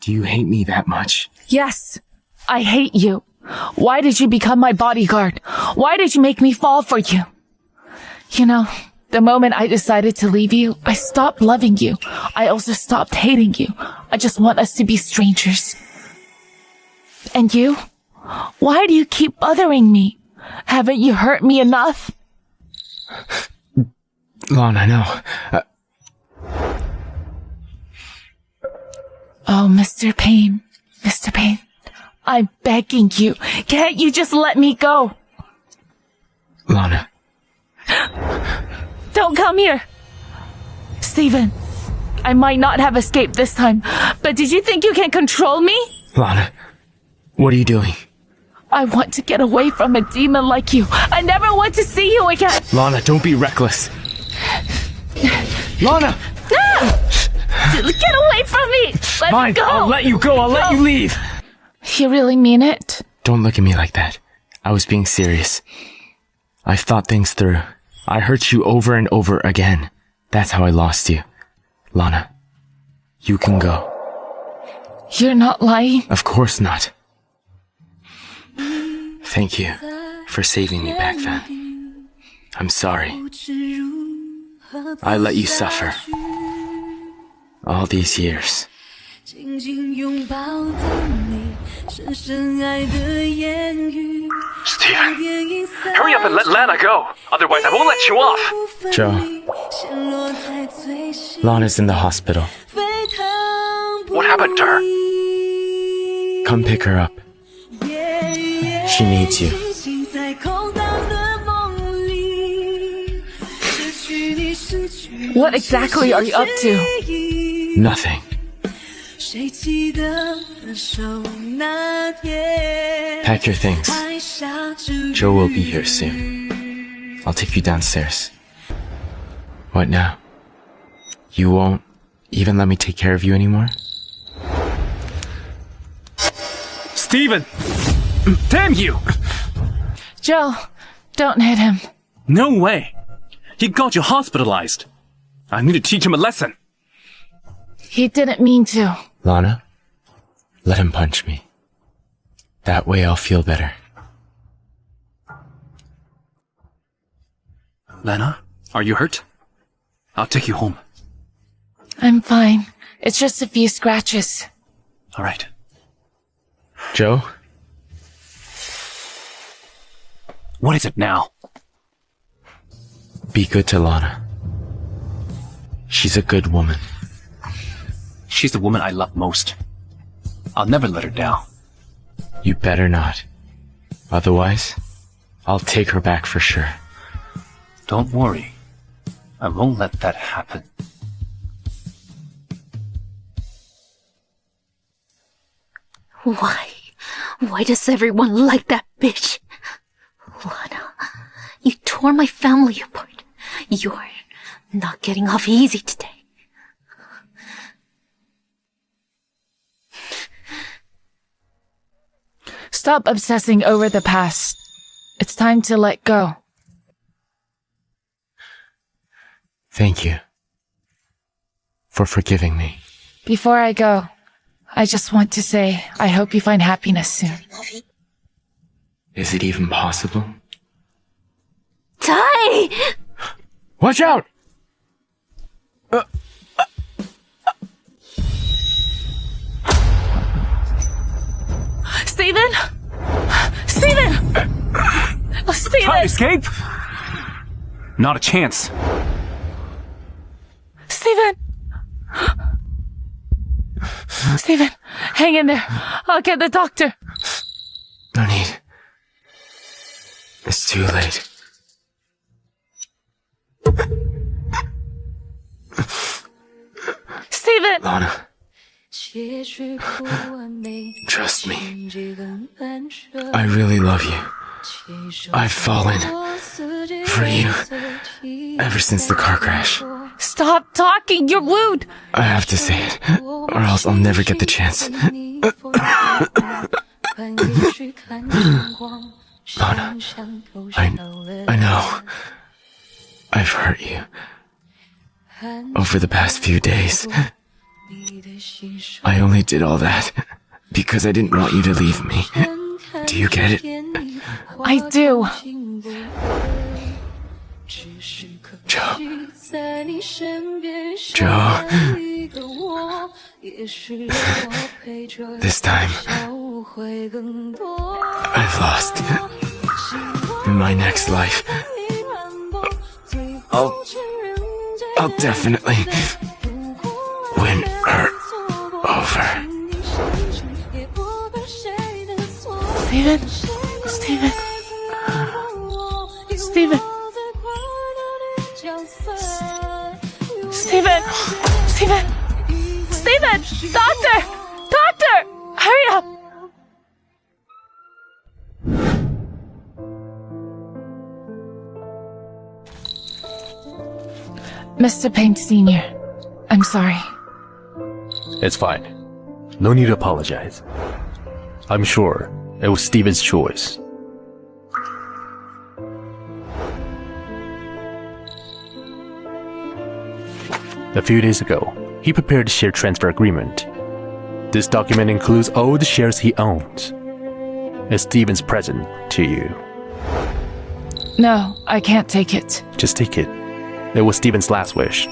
Do you hate me that much? Yes, I hate you. Why did you become my bodyguard? Why did you make me fall for you? You know, the moment I decided to leave you, I stopped loving you. I also stopped hating you. I just want us to be strangers. And you? Why do you keep bothering me? Haven't you hurt me enough? Lana, no. Oh, Mr. Payne. Mr. Payne. I'm begging you. Can't you just let me go? Lana. Don't come here. Steven, I might not have escaped this time, but did you think you can control me? Lana, what are you doing? I want to get away from a demon like you. I never want to see you again. Lana, don't be reckless. Lana! Get away from me. Let me Fine, go. I'll let you go. I'll let you leave. You really mean it? Don't look at me like that. I was being serious. I've thought things through. I hurt you over and over again. That's how I lost you. Lana, you can go. You're not lying? Of course not. Thank you for saving me back then. I'm sorry. I let you suffer. All these years. Steven, hurry up and let Lana go. Otherwise, I won't let you off. Joe, Lana's in the hospital. What happened to her? Come pick her up. She needs you. What exactly are you up to? Nothing. Pack your things. Joe will be here soon. I'll take you downstairs. What now? You won't even let me take care of you anymore? Steven! Damn you! Joe, don't hit him. No way! He got you hospitalized. I need to teach him a lesson. He didn't mean to. Lana, let him punch me. That way I'll feel better. Lana, are you hurt? I'll take you home. I'm fine. It's just a few scratches. All right. Joe? What is it now? Be good to Lana. She's a good woman. She's the woman I love most. I'll never let her down. You better not. Otherwise, I'll take her back for sure. Don't worry. I won't let that happen. Why? Why does everyone like that bitch? Lana, you tore my family apart. You're not getting off easy today. Stop obsessing over the past. It's time to let go. Thank you for forgiving me. Before I go, I just want to say I hope you find happiness soon. Is it even possible? Tai! Watch out! Stephen? Stephen! Oh, Try to Stephen! escape? Not a chance. Stephen! Stephen, hang in there. I'll get the doctor. No need. It's too late. Stephen! Lana, trust me. I really love you. I've fallen for you ever since the car crash. Stop talking, you're rude! I have to say it, or else I'll never get the chance. Lana, I know I've hurt you over the past few days. I only did all that because I didn't want you to leave me. Do you get it? I do. Joe. Joe. This time, I've lost. In my next life, I'll definitely win her over. Stephen? Stephen? Stephen? Stephen! Stephen! Stephen! Doctor! Doctor! Hurry up! Mr. Payne Sr., I'm sorry. It's fine. No need to apologize. I'm sure it was Stephen's choice. A few days ago, he prepared a share transfer agreement. This document includes all the shares he owns. It's Stephen's present to you. No, I can't take it. Just take it. It was Stephen's last wish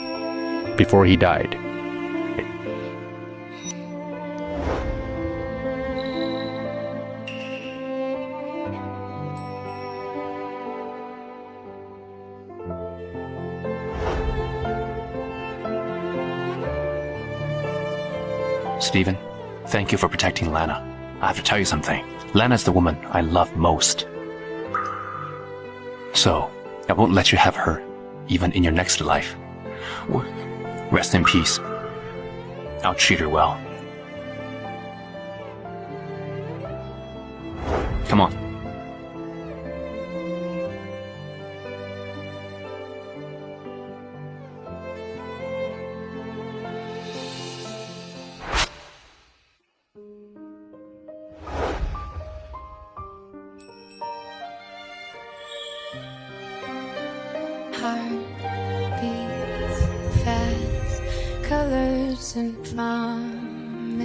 before he died. Stephen, thank you for protecting Lana. I have to tell you something. Lana's the woman I love most. So, I won't let you have her, even in your next life. Rest in peace. I'll treat her well. Come on. Heart beats fast, colors and promises.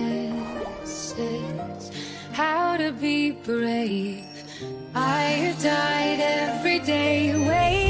How to be brave. I have died every day, waiting.